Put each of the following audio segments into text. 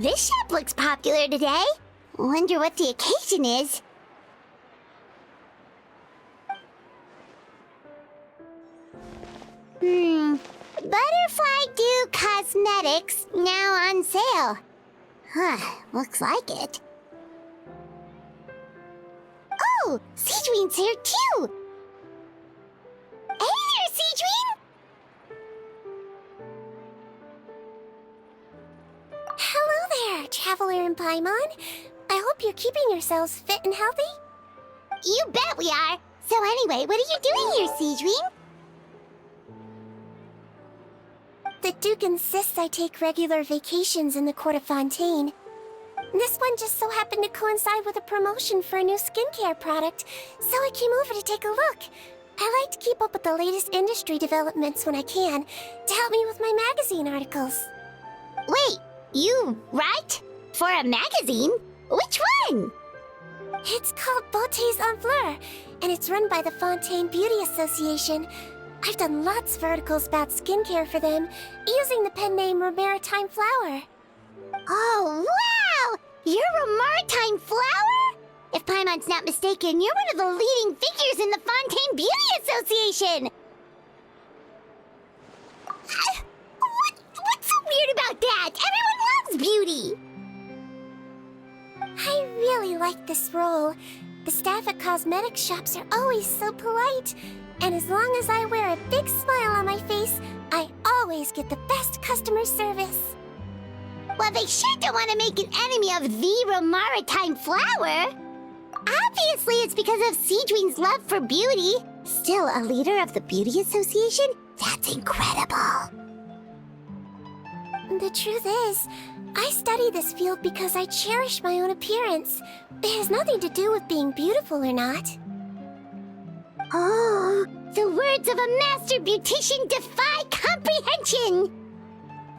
This shop looks popular today. Wonder what the occasion is. Butterfly Dew Cosmetics now on sale. Looks like it. Oh, Sigewinne's here too! Hey there, Sigewinne! Hello there, Traveler and Paimon. I hope you're keeping yourselves fit and healthy. You bet we are! So anyway, what are you doing here, Sigewinne? The Duke insists I take regular vacations in the Court of Fontaine. This one just so happened to coincide with a promotion for a new skincare product, so I came over to take a look. I like to keep up with the latest industry developments when I can, to help me with my magazine articles. Wait, you write? For a magazine? Which one? It's called Beautés en Fleur, and it's run by the Fontaine Beauty Association. I've done lots of articles about skincare for them, using the pen name Maritime Flower. Oh, wow! You're a Maritime Flower? If Paimon's not mistaken, you're one of the leading figures in the Fontaine Beauty Association! What's so weird about that? Everyone loves beauty! I really like this role. The staff at cosmetic shops are always so polite. And as long as I wear a big smile on my face, I always get the best customer service. Well, they sure don't want to make an enemy of the Maritime Flower. Obviously, it's because of Sigewinne's love for beauty. Still a leader of the Beauty Association? That's incredible. The truth is, I study this field because I cherish my own appearance. It has nothing to do with being beautiful or not. Oh, the words of a master beautician defy comprehension!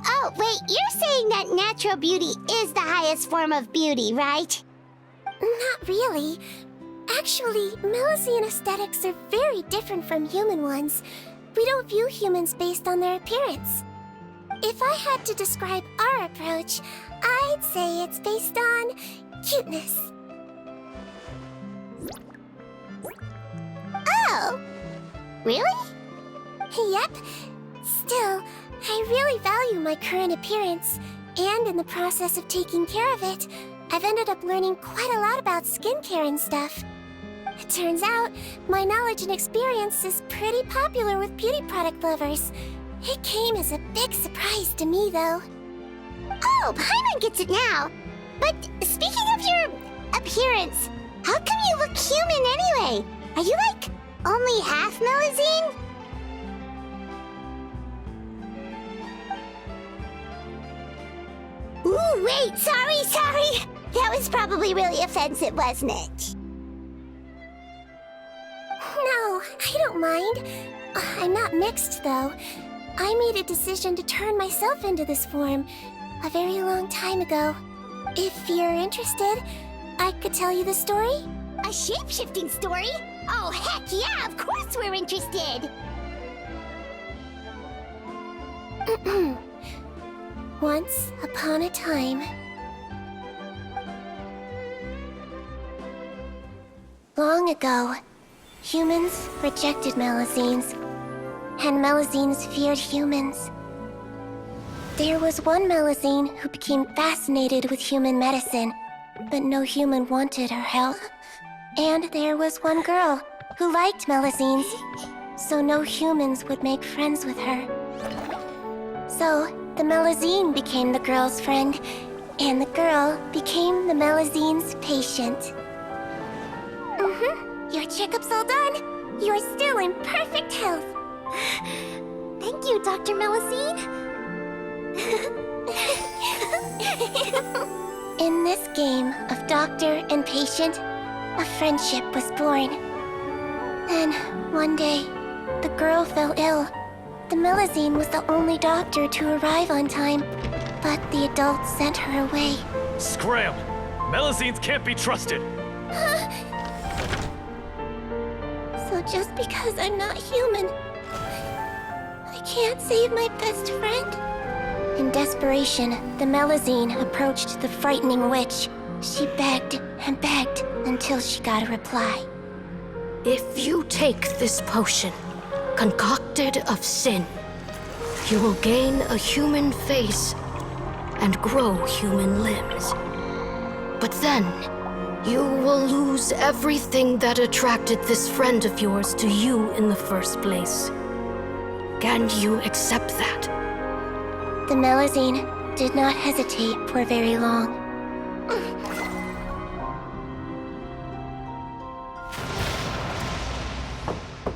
Oh, wait, you're saying that natural beauty is the highest form of beauty, right? Not really. Actually, Melusine aesthetics are very different from human ones. We don't view humans based on their appearance. If I had to describe our approach, I'd say it's based on cuteness. Oh, really? Yep. Still, I really value my current appearance, and in the process of taking care of it, I've ended up learning quite a lot about skincare and stuff. It turns out, my knowledge and experience is pretty popular with beauty product lovers. It came as a big surprise to me, though. Oh, Paimon gets it now. But speaking of your appearance, how come you look human anyway? Are you like only half Melusine? Ooh, wait, sorry. That was probably really offensive, wasn't it? No, I don't mind. I'm not mixed, though. I made a decision to turn myself into this form a very long time ago. If you're interested, I could tell you the story. A shape-shifting story? Oh, heck yeah, of course we're interested! Once upon a time. Long ago, humans rejected Melusines, and Melusines feared humans. There was one Melusine who became fascinated with human medicine, but no human wanted her help. And there was one girl who liked Melusines, so no humans would make friends with her. So, the Melusine became the girl's friend, and the girl became the Melusine's patient. Your checkup's all done. You're still in perfect health. Thank you, Dr. Melusine. In this game of doctor and patient, a friendship was born. Then, one day, the girl fell ill. The Melusine was the only doctor to arrive on time, but the adults sent her away. Scram! Melusines can't be trusted! So just because I'm not human, I can't save my best friend? In desperation, the Melusine approached the frightening witch. She begged and begged until she got a reply. If you take this potion, concocted of sin, you will gain a human face and grow human limbs. But then, you will lose everything that attracted this friend of yours to you in the first place. Can you accept that? The Melusine did not hesitate for very long.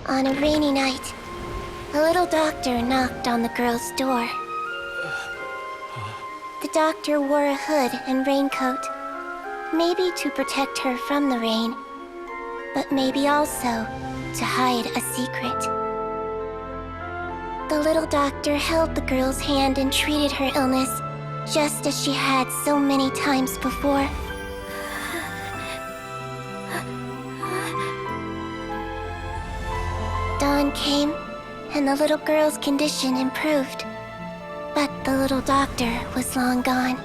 On a rainy night, a little doctor knocked on the girl's door. The doctor wore a hood and raincoat, maybe to protect her from the rain, but maybe also to hide a secret. The little doctor held the girl's hand and treated her illness, just as she had so many times before. Dawn came, and the little girl's condition improved. But the little doctor was long gone,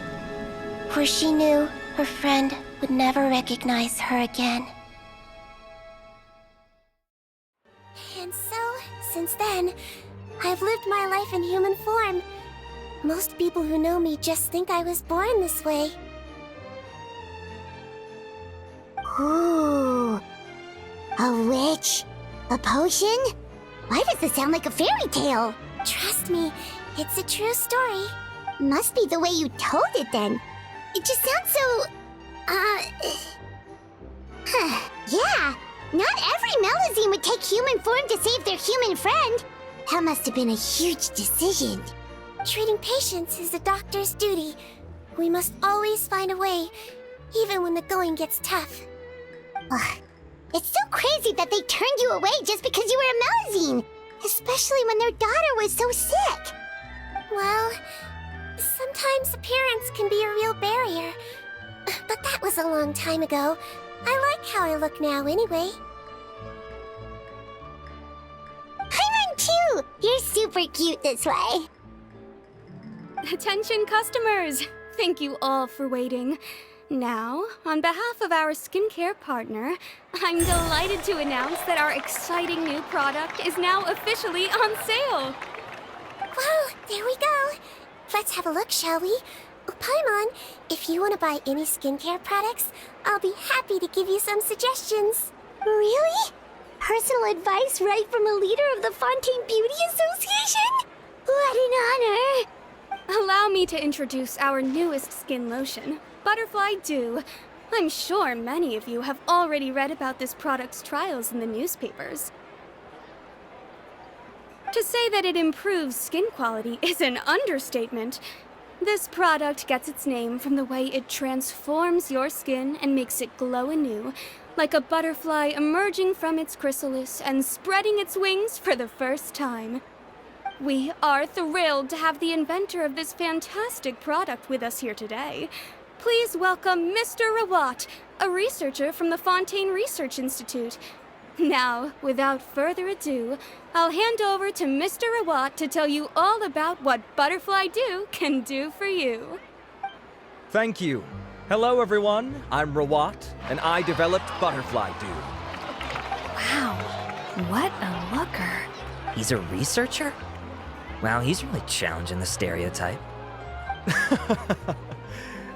for she knew her friend would never recognize her again. And so, since then, I've lived my life in human form. Most people who know me just think I was born this way. Ooh. A witch? A potion? Why does this sound like a fairy tale? Trust me, it's a true story. Must be the way you told it then. It just sounds so... yeah. Not every Melusine would take human form to save their human friend. That must have been a huge decision. Treating patients is a doctor's duty. We must always find a way, even when the going gets tough. Ugh. It's so crazy that they turned you away just because you were a Melusine, especially when their daughter was so sick. Well, sometimes appearance can be a real barrier. But that was a long time ago. I like how I look now anyway. I run too! You're super cute this way. Attention customers! Thank you all for waiting. Now, on behalf of our skincare partner, I'm delighted to announce that our exciting new product is now officially on sale. Wow, there we go. Let's have a look, shall we? Oh, Paimon, if you want to buy any skincare products, I'll be happy to give you some suggestions. Really? Personal advice right from a leader of the Fontaine Beauty Association? What an honor! Allow me to introduce our newest skin lotion, Butterfly Dew. I'm sure many of you have already read about this product's trials in the newspapers. To say that it improves skin quality is an understatement. This product gets its name from the way it transforms your skin and makes it glow anew, like a butterfly emerging from its chrysalis and spreading its wings for the first time. We are thrilled to have the inventor of this fantastic product with us here today. Please welcome Mr. Rawat, a researcher from the Fontaine Research Institute. Now, without further ado, I'll hand over to Mr. Rawat to tell you all about what Butterfly Dew can do for you. Thank you. Hello, everyone. I'm Rawat, and I developed Butterfly Dew. Wow, what a looker. He's a researcher? Wow, he's really challenging the stereotype.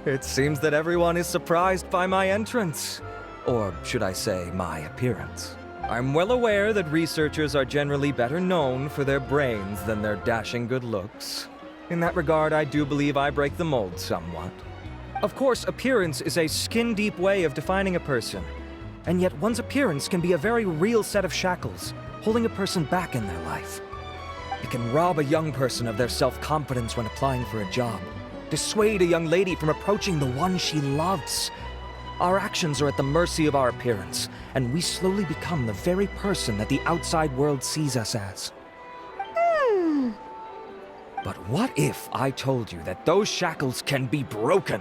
It seems that everyone is surprised by my entrance. Or should I say, my appearance. I'm well aware that researchers are generally better known for their brains than their dashing good looks. In that regard, I do believe I break the mold somewhat. Of course, appearance is a skin-deep way of defining a person. And yet one's appearance can be a very real set of shackles, holding a person back in their life. It can rob a young person of their self-confidence when applying for a job, dissuade a young lady from approaching the one she loves. Our actions are at the mercy of our appearance, and we slowly become the very person that the outside world sees us as. But what if I told you that those shackles can be broken?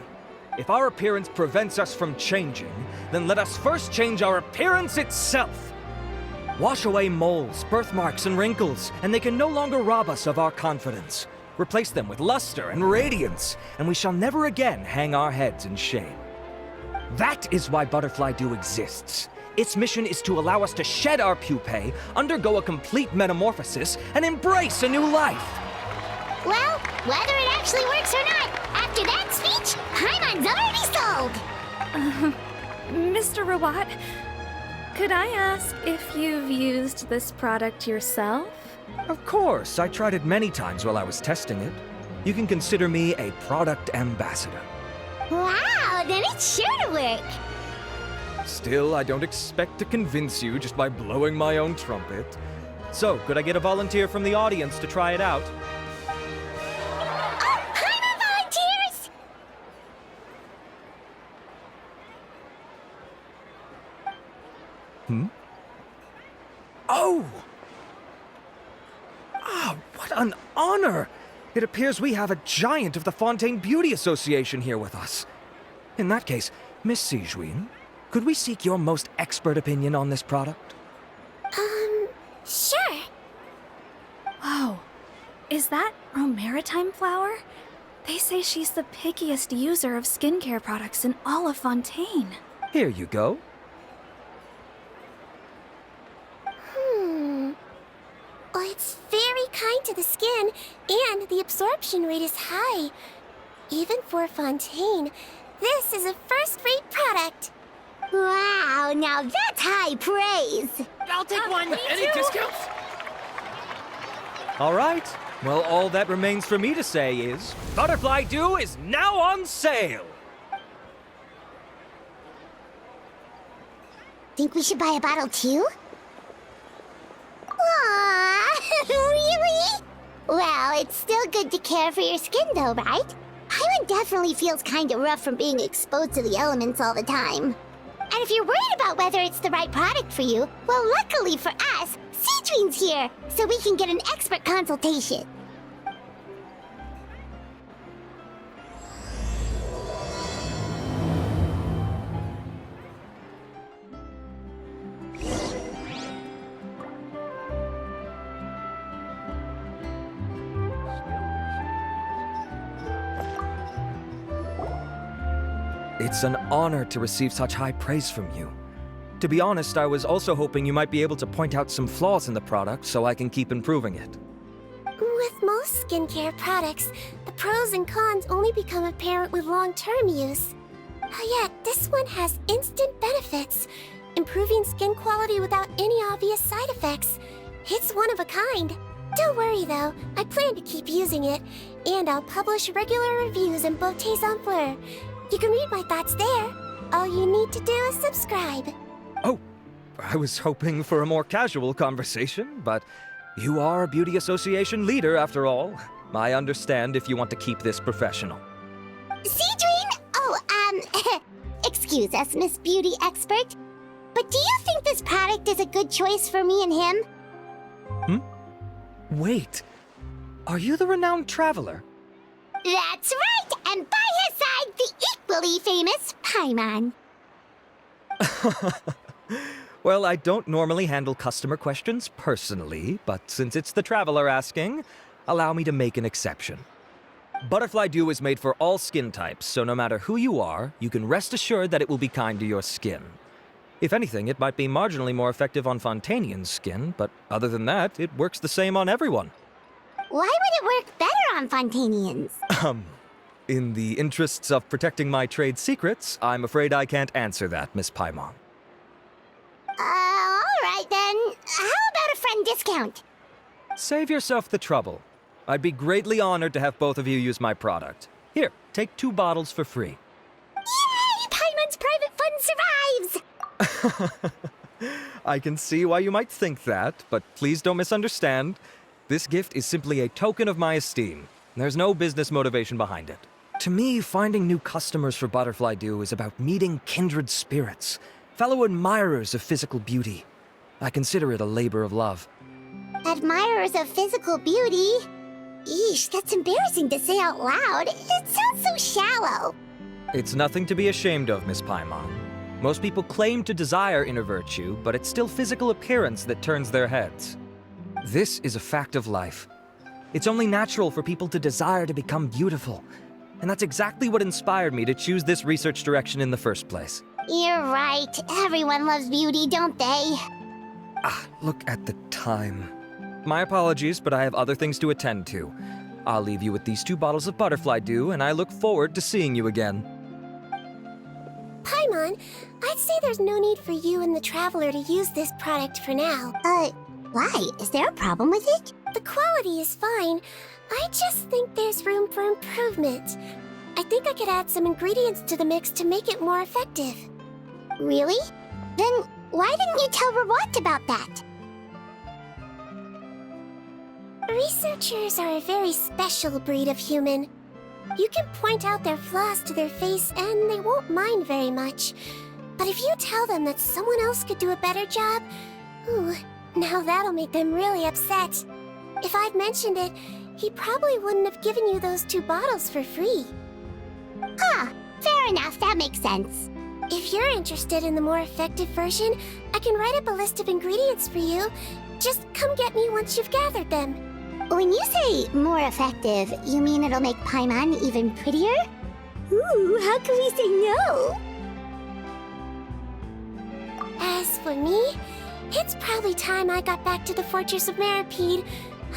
If our appearance prevents us from changing, then let us first change our appearance itself. Wash away moles, birthmarks, and wrinkles, and they can no longer rob us of our confidence. replace them with luster and radiance, and we shall never again hang our heads in shame. That is why Butterfly Dew exists. Its mission is to allow us to shed our pupae, undergo a complete metamorphosis, and embrace a new life. Well, whether it actually works or not, after that speech, Paimon's already sold! Mr. Rawat, could I ask if you've used this product yourself? Of course, I tried it many times while I was testing it. You can consider me a product ambassador. Wow, then it's sure to work! Still, I don't expect to convince you just by blowing my own trumpet. So, could I get a volunteer from the audience to try it out? Oh, Paimon volunteers! Oh! Ah, what an honor! It appears we have a giant of the Fontaine Beauty Association here with us. In that case, Miss Sigewinne, could we seek your most expert opinion on this product? Sure. Whoa, is that Romaritime flower? They say she's the pickiest user of skincare products in all of Fontaine. Here you go. Well, it's very kind to the skin, and the absorption rate is high. Even for Fontaine, this is a first-rate product. Wow, now that's high praise! I'll take one. Any discounts? All right. Well, all that remains for me to say is, Butterfly Dew is now on sale! Think we should buy a bottle too? Aww, really? Well, it's still good to care for your skin though, right? Paimon definitely feels kinda rough from being exposed to the elements all the time. And if you're worried about whether it's the right product for you, well, luckily for us, Sigewinne's here, so we can get an expert consultation. It's an honor to receive such high praise from you. To be honest, I was also hoping you might be able to point out some flaws in the product so I can keep improving it. With most skincare products, the pros and cons only become apparent with long-term use. Yet, this one has instant benefits, improving skin quality without any obvious side effects. It's one of a kind. Don't worry though, I plan to keep using it, and I'll publish regular reviews in Beauté Sans Fleur. You can read my thoughts there. All you need to do is subscribe. Oh, I was hoping for a more casual conversation, but you are a beauty association leader after all. I understand if you want to keep this professional. Sigewinne? Oh, excuse us, Miss Beauty Expert. But do you think this product is a good choice for me and him? Wait, are you the renowned traveler? That's right, and by his side, the equally famous Paimon. Well, I don't normally handle customer questions personally, but since it's the traveler asking, allow me to make an exception. Butterfly Dew is made for all skin types, so no matter who you are, you can rest assured that it will be kind to your skin. If anything, it might be marginally more effective on Fontainian's skin, but other than that, it works the same on everyone. Why would it work better on Fontainians? In the interests of protecting my trade secrets, I'm afraid I can't answer that, Miss Paimon. Alright then. How about a friend discount? Save yourself the trouble. I'd be greatly honored to have both of you use my product. Here, take 2 bottles for free. Yay! Paimon's private fund survives! I can see why you might think that, but please don't misunderstand. This gift is simply a token of my esteem. There's no business motivation behind it. To me, finding new customers for Butterfly Dew is about meeting kindred spirits, fellow admirers of physical beauty. I consider it a labor of love. Admirers of physical beauty? Eesh, that's embarrassing to say out loud. It sounds so shallow. It's nothing to be ashamed of, Miss Paimon. Most people claim to desire inner virtue, but it's still physical appearance that turns their heads. This is a fact of life. It's only natural for people to desire to become beautiful. And that's exactly what inspired me to choose this research direction in the first place. You're right. Everyone loves beauty, don't they? Look at the time. My apologies, but I have other things to attend to. I'll leave you with these 2 bottles of butterfly dew, and I look forward to seeing you again. Paimon, I'd say there's no need for you and the Traveler to use this product for now. Why? Is there a problem with it? The quality is fine. I just think there's room for improvement. I think I could add some ingredients to the mix to make it more effective. Really? Then why didn't you tell Rawat about that? Researchers are a very special breed of human. You can point out their flaws to their face and they won't mind very much. But if you tell them that someone else could do a better job, ooh, now that'll make them really upset. If I'd mentioned it, he probably wouldn't have given you those 2 bottles for free. Fair enough, that makes sense. If you're interested in the more effective version, I can write up a list of ingredients for you. Just come get me once you've gathered them. When you say more effective, you mean it'll make Paimon even prettier? Ooh, how can we say no? As for me, it's probably time I got back to the Fortress of Maripede.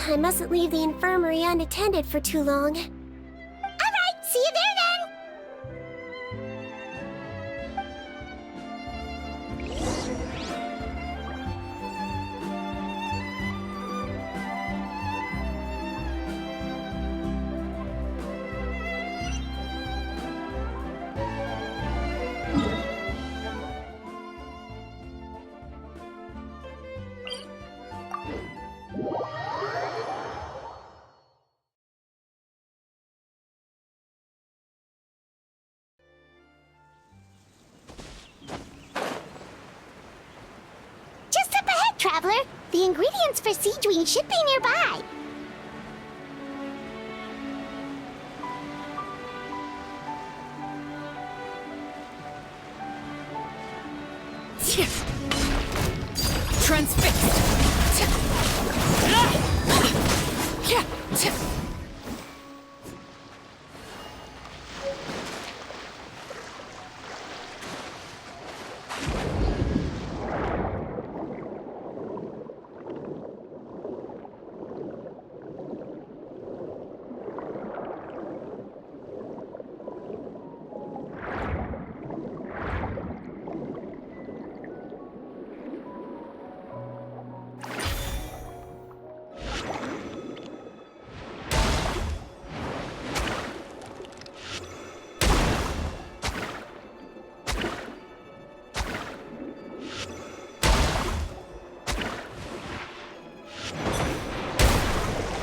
I mustn't leave the infirmary unattended for too long. Alright, see you there then! Just up ahead, Traveler. The ingredients for Sigewinne should be nearby.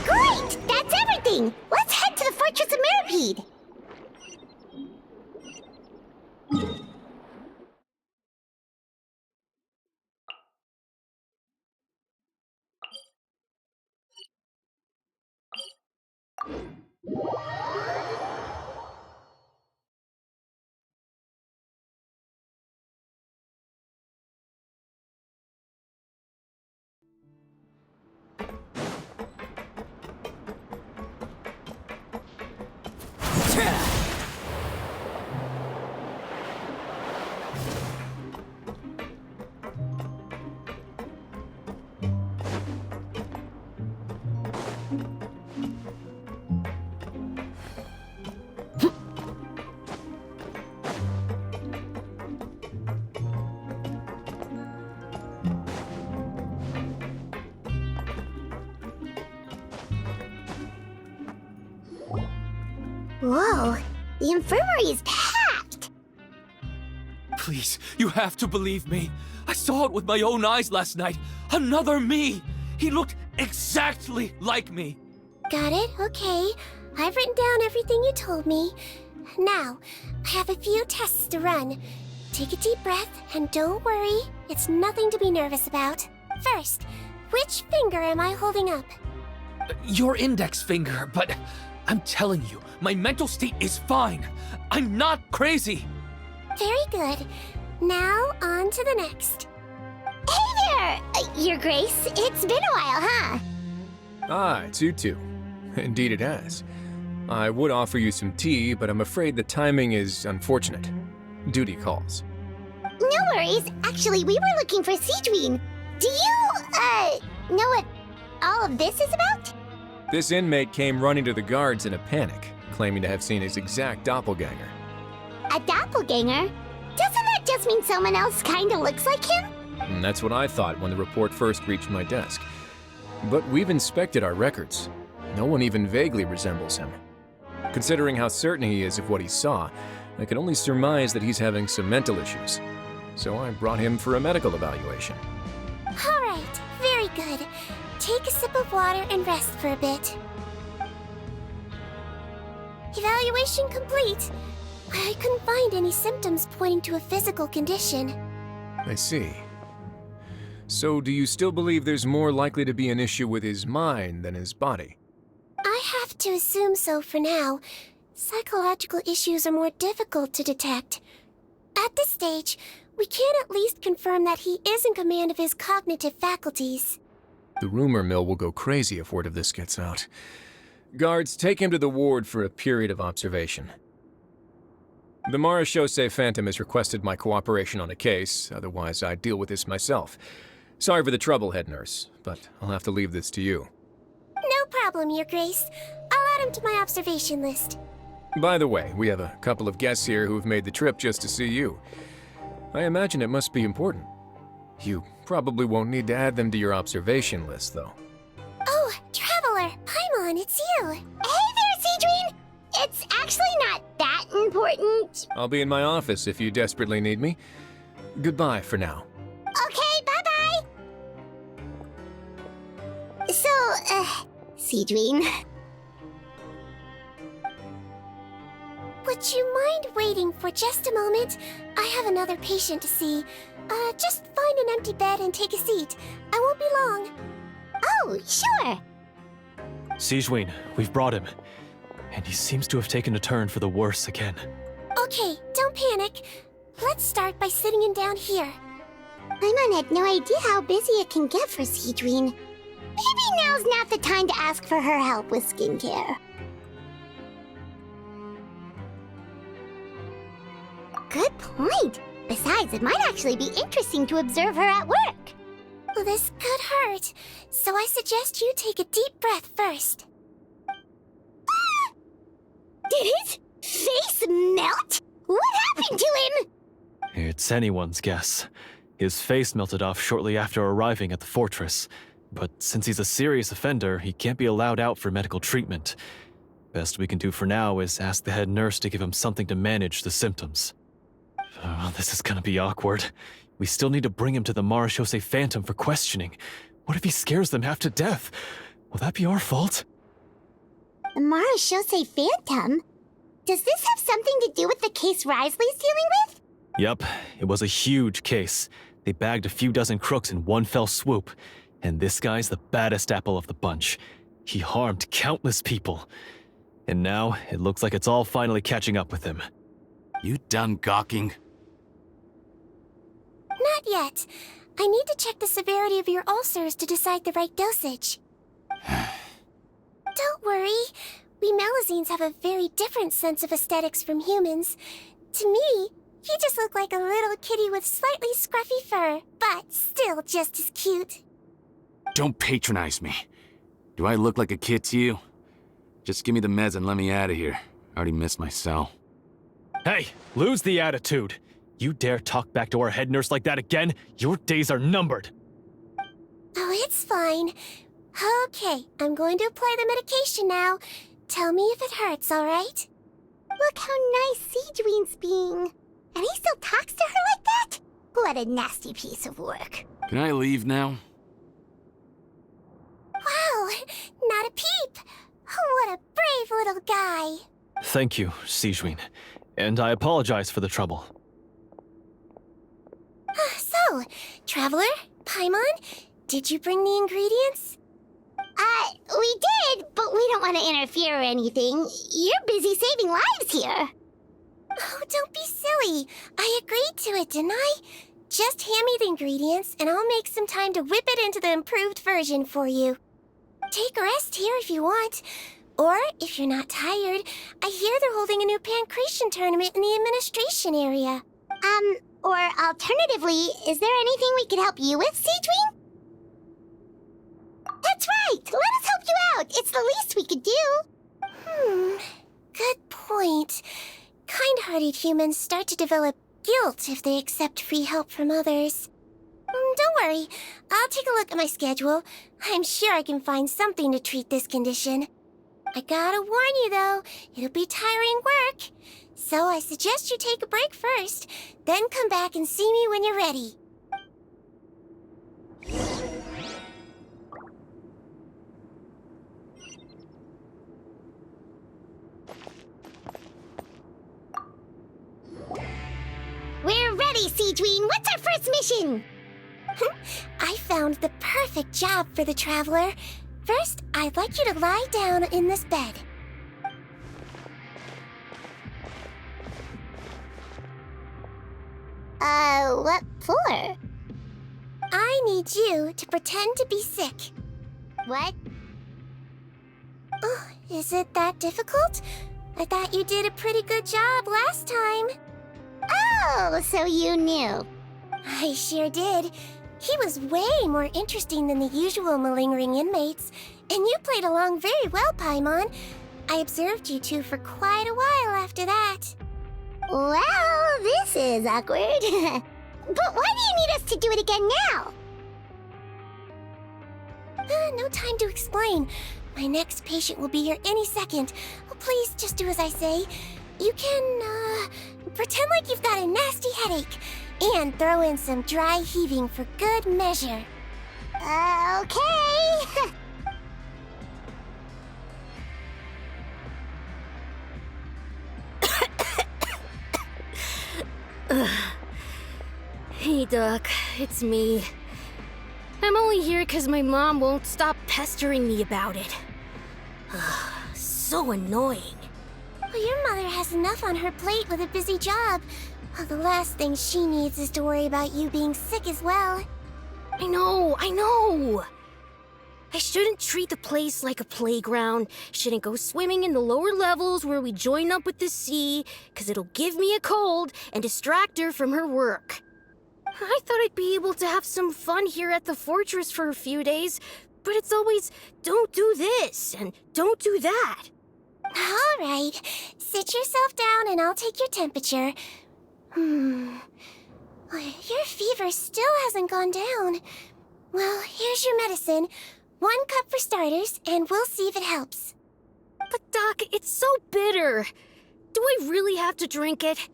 Great! That's everything! Let's head to the Fortress of Maripede! Whoa, the infirmary is packed! Please, you have to believe me. I saw it with my own eyes last night. Another me! He looked exactly like me. Got it? Okay. I've written down everything you told me. Now, I have a few tests to run. Take a deep breath, and don't worry. It's nothing to be nervous about. First, which finger am I holding up? Your index finger, but I'm telling you, my mental state is fine. I'm not crazy. Very good. Now, on to the next. Hey there! Your Grace, it's been a while, huh? Hi, Tutu. Indeed it has. I would offer you some tea, but I'm afraid the timing is unfortunate. Duty calls. No worries. Actually, we were looking for Sigewinne. Do you, know what all of this is about? This inmate came running to the guards in a panic, claiming to have seen his exact doppelganger. A doppelganger? Doesn't that just mean someone else kinda looks like him? And that's what I thought when the report first reached my desk. But we've inspected our records. No one even vaguely resembles him. Considering how certain he is of what he saw, I can only surmise that he's having some mental issues. So I brought him for a medical evaluation. All right, very good. Take a sip of water and rest for a bit. Evaluation complete. I couldn't find any symptoms pointing to a physical condition. I see. So do you still believe there's more likely to be an issue with his mind than his body? I have to assume so for now. Psychological issues are more difficult to detect. At this stage, we can at least confirm that he is in command of his cognitive faculties. The rumor mill will go crazy if word of this gets out. Guards, take him to the ward for a period of observation. The Marechaussee Phantom has requested my cooperation on a case, otherwise I'd deal with this myself. Sorry for the trouble, head nurse, but I'll have to leave this to you. No problem, Your Grace. I'll add him to my observation list. By the way, we have a couple of guests here who've made the trip just to see you. I imagine it must be important. You probably won't need to add them to your observation list, though. Oh, Traveler, Paimon, it's you. Hey there, Sigewinne! It's actually not that important. I'll be in my office if you desperately need me. Goodbye for now. Okay, bye-bye! So, Sigewinne, Would you mind waiting for just a moment? I have another patient to see. Just find an empty bed and take a seat. I won't be long. oh, sure. Sigewinne, we've brought him. And he seems to have taken a turn for the worse again. Okay, don't panic. Let's start by sitting him down here. Paimon had no idea how busy it can get for Sigewinne. Maybe now's not the time to ask for her help with skincare. Good point. Besides, it might actually be interesting to observe her at work. Well, this could hurt, so I suggest you take a deep breath first. Did his face melt? What happened to him? It's anyone's guess. His face melted off shortly after arriving at the fortress. But since he's a serious offender, he can't be allowed out for medical treatment. Best we can do for now is ask the head nurse to give him something to manage the symptoms. Oh, this is gonna be awkward. We still need to bring him to the Marechaussee Phantom for questioning. What if he scares them half to death? Will that be our fault? The Marechaussee Phantom? Does this have something to do with the case Risley's dealing with? Yep, it was a huge case. They bagged a few dozen crooks in one fell swoop. And this guy's the baddest apple of the bunch. He harmed countless people. And now, it looks like it's all finally catching up with him. You done gawking? Not yet. I need to check the severity of your ulcers to decide the right dosage. Don't worry. We Melazines have a very different sense of aesthetics from humans. To me, you just look like a little kitty with slightly scruffy fur, but still just as cute. Don't patronize me. Do I look like a kid to you? Just give me the meds and let me out of here. I already missed my cell. Hey, lose the attitude. You dare talk back to our head nurse like that again, your days are numbered. Oh, it's fine. Okay, I'm going to apply the medication now. Tell me if it hurts, all right? Look how nice Sigewinne's being. And he still talks to her like that? What a nasty piece of work. Can I leave now? Wow, not a peep. What a brave little guy. Thank you, Sigewinne. And I apologize for the trouble. So, Traveler, Paimon, did you bring the ingredients? We did, but we don't want to interfere or anything. You're busy saving lives here. Oh, don't be silly. I agreed to it, didn't I? Just hand me the ingredients, and I'll make some time to whip it into the improved version for you. Take a rest here if you want, Or, if you're not tired, I hear they're holding a new pancreation tournament in the administration area. Or alternatively, is there anything we could help you with, Sigewinne? That's right! Let us help you out! It's the least we could do! Good point. Kind-hearted humans start to develop guilt if they accept free help from others. Don't worry. I'll take a look at my schedule. I'm sure I can find something to treat this condition. I gotta warn you, though, it'll be tiring work. So I suggest you take a break first, then come back and see me when you're ready. We're ready, Sigewinne! What's our first mission? I found the perfect job for the traveler. First, I'd like you to lie down in this bed. What for? I need you to pretend to be sick. What? Oh, is it that difficult? I thought you did a pretty good job last time. Oh, so you knew. I sure did. He was way more interesting than the usual malingering inmates, and you played along very well, Paimon. I observed you two for quite a while after that. Well, this is awkward. But why do you need us to do it again now? No time to explain. My next patient will be here any second. Oh, please, just do as I say. You can, pretend like you've got a nasty headache, and throw in some dry heaving for good measure. Okay. Hey, Doc, it's me. I'm only here because my mom won't stop pestering me about it. So annoying. Well, your mother has enough on her plate with a busy job. Well, the last thing she needs is to worry about you being sick as well. I know. I shouldn't treat the place like a playground. Shouldn't go swimming in the lower levels where we join up with the sea, because it'll give me a cold and distract her from her work. I thought I'd be able to have some fun here at the fortress for a few days, but it's always, don't do this and don't do that. All right, sit yourself down and I'll take your temperature. Your fever still hasn't gone down. Well, here's your medicine. 1 cup for starters, and we'll see if it helps. But Doc, it's so bitter. Do I really have to drink it?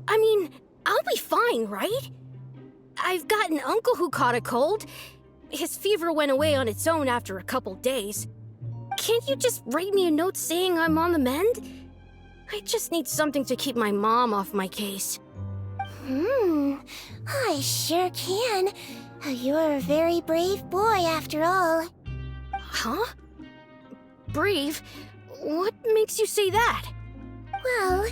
I mean, I'll be fine, right? I've got an uncle who caught a cold. His fever went away on its own after a couple days. Can't you just write me a note saying I'm on the mend? I just need something to keep my mom off my case. I sure can. You're a very brave boy, after all. Huh? Brave? What makes you say that? Well,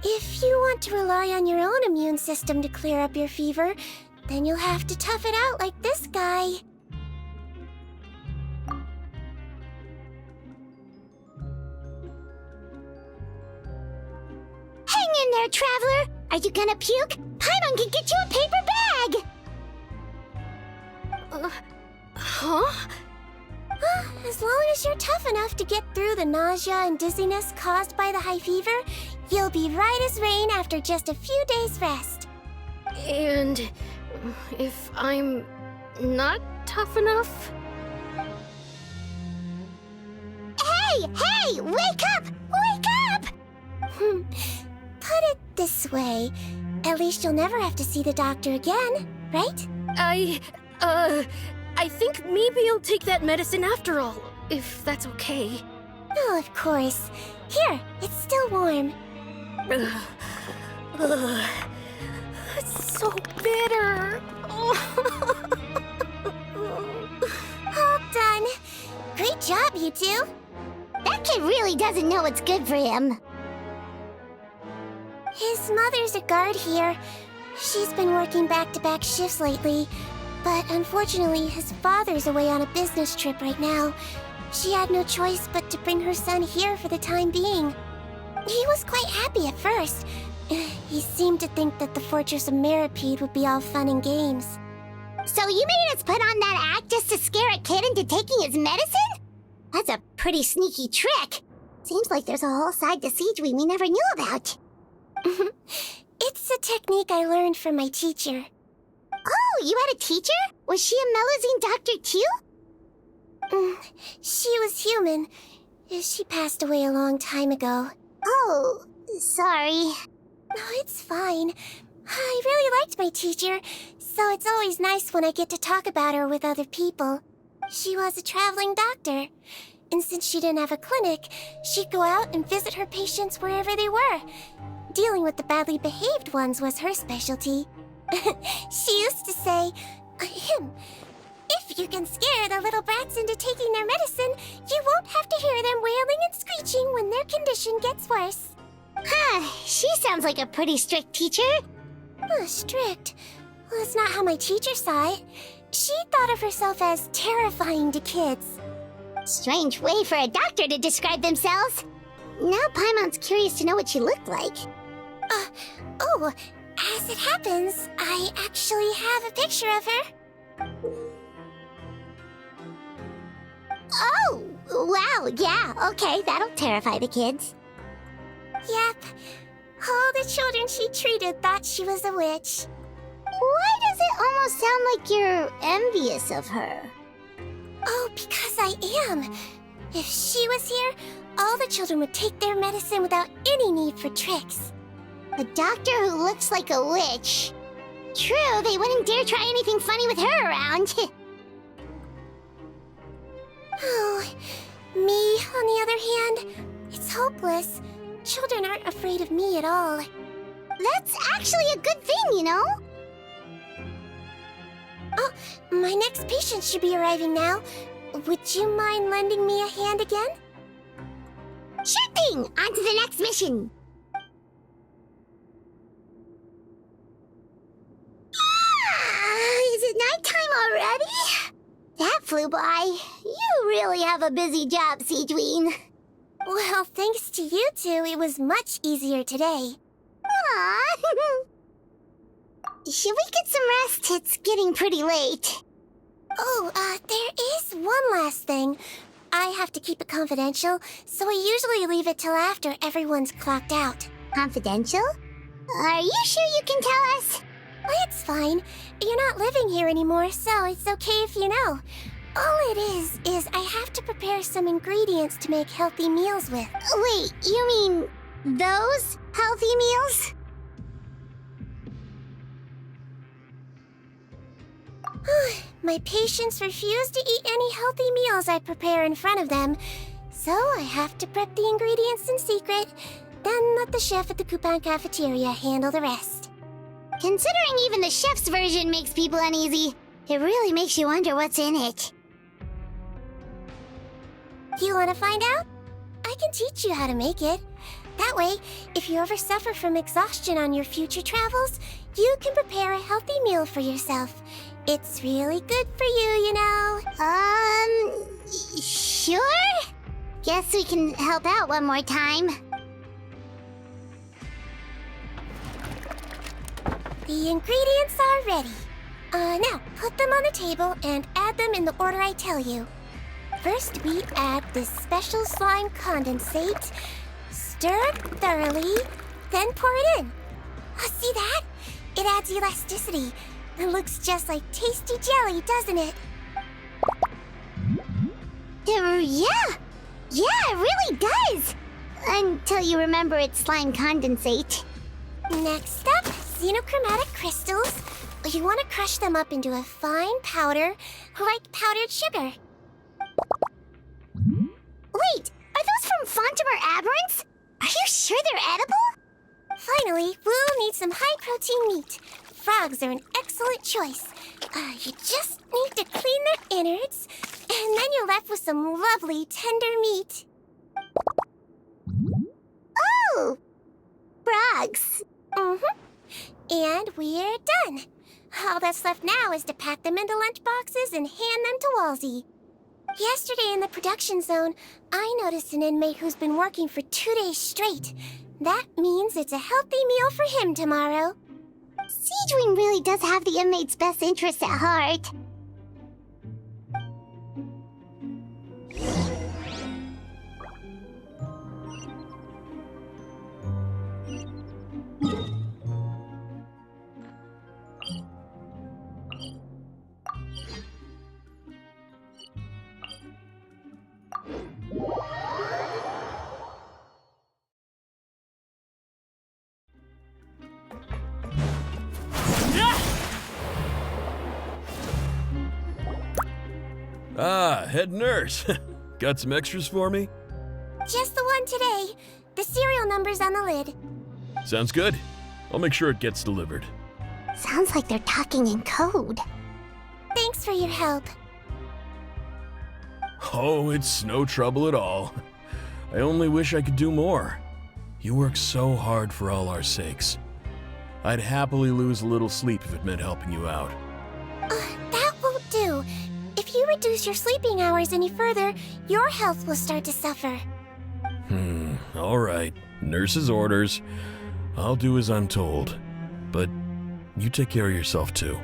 if you want to rely on your own immune system to clear up your fever, then you'll have to tough it out like this guy. Hang in there, traveler. Are you gonna puke? Paimon can get you a paper bag. Huh? As long as you're tough enough to get through the nausea and dizziness caused by the high fever, you'll be right as rain after just a few days' rest. And if I'm not tough enough? Hey! Wake up! Wake up! Put it this way. At least you'll never have to see the doctor again, right? I think maybe I'll take that medicine after all, if that's okay. Oh, of course. Here, it's still warm. It's so bitter. All done. Great job, you two. That kid really doesn't know what's good for him. His mother's a guard here. She's been working back-to-back shifts lately, but unfortunately his father's away on a business trip right now. She had no choice but to bring her son here for the time being. He was quite happy at first. He seemed to think that the Fortress of Meripede would be all fun and games. So you made us put on that act just to scare a kid into taking his medicine? That's a pretty sneaky trick. Seems like there's a whole side to Sigewinne we never knew about. It's a technique I learned from my teacher. Oh, you had a teacher? Was she a Melusine doctor too? She was human. She passed away a long time ago. Oh, sorry. No, it's fine. I really liked my teacher, so it's always nice when I get to talk about her with other people. She was a traveling doctor, and since she didn't have a clinic, she'd go out and visit her patients wherever they were. Dealing with the badly behaved ones was her specialty. She used to say, if you can scare the little brats into taking their medicine, you won't have to hear them wailing and screeching when their condition gets worse. Huh, she sounds like a pretty strict teacher. Strict? Well, that's not how my teacher saw it. She thought of herself as terrifying to kids. Strange way for a doctor to describe themselves. Now Paimon's curious to know what she looked like. As it happens, I actually have a picture of her. Oh, wow, yeah, okay, that'll terrify the kids. Yep. All the children she treated thought she was a witch. Why does it almost sound like you're envious of her? Oh, because I am. If she was here, all the children would take their medicine without any need for tricks. A doctor who looks like a witch. True, they wouldn't dare try anything funny with her around. Oh, me, on the other hand, it's hopeless. Children aren't afraid of me at all. That's actually a good thing, you know? Oh, my next patient should be arriving now. Would you mind lending me a hand again? Sure thing! On to the next mission! Is it nighttime already? That flew by. You really have a busy job, Sigewinne. Well, thanks to you two, it was much easier today. Aww. Should we get some rest? It's getting pretty late. Oh, there is one last thing. I have to keep it confidential, so I usually leave it till after everyone's clocked out. Confidential? Are you sure you can tell us? Well, it's fine. You're not living here anymore, so it's okay if you know. All it is I have to prepare some ingredients to make healthy meals with. Wait, you mean those healthy meals? My patients refuse to eat any healthy meals I prepare in front of them, so I have to prep the ingredients in secret, then let the chef at the Coupon cafeteria handle the rest. Considering even the chef's version makes people uneasy, it really makes you wonder what's in it. You want to find out? I can teach you how to make it. That way, if you ever suffer from exhaustion on your future travels, you can prepare a healthy meal for yourself. It's really good for you, you know. Sure? Guess we can help out one more time. The ingredients are ready. Now, put them on the table and add them in the order I tell you. First, we add this special slime condensate. Stir it thoroughly, then pour it in. See that? It adds elasticity. It looks just like tasty jelly, doesn't it? Yeah, it really does. Until you remember it's slime condensate. Next up, xenochromatic crystals. You want to crush them up into a fine powder, like powdered sugar. Wait, are those from Fontimer Aberrants? Are you sure they're edible? Finally, we'll need some high-protein meat. Frogs are an excellent choice. You just need to clean their innards, and then you're left with some lovely, tender meat. Oh! Frogs. And we're done. All that's left now is to pack them into lunch boxes and hand them to Walsey. Yesterday in the production zone, I noticed an inmate who's been working for 2 days straight. That means it's a healthy meal for him tomorrow. Sigewinne really does have the inmate's best interests at heart. Ah, head nurse. Got some extras for me? Just the one today. The serial number's on the lid. Sounds good. I'll make sure it gets delivered. Sounds like they're talking in code. Thanks for your help. Oh, it's no trouble at all. I only wish I could do more. You work so hard for all our sakes. I'd happily lose a little sleep if it meant helping you out. That won't do. If you reduce your sleeping hours any further, your health will start to suffer. All right. Nurse's orders. I'll do as I'm told. But you take care of yourself too.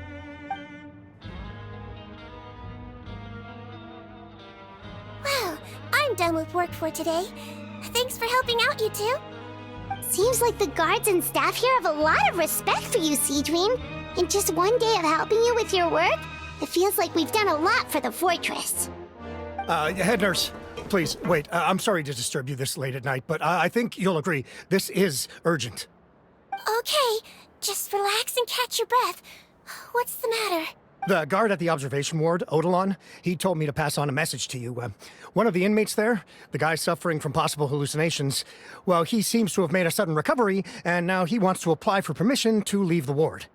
Well, I'm done with work for today. Thanks for helping out, you two. Seems like the guards and staff here have a lot of respect for you, Sigewinne. In just one day of helping you with your work, it feels like we've done a lot for the fortress. Head nurse, please, wait. I'm sorry to disturb you this late at night, but I think you'll agree. This is urgent. Okay, just relax and catch your breath. What's the matter? The guard at the observation ward, Odilon, he told me to pass on a message to you. One of the inmates there, the guy suffering from possible hallucinations, well, he seems to have made a sudden recovery, and now he wants to apply for permission to leave the ward.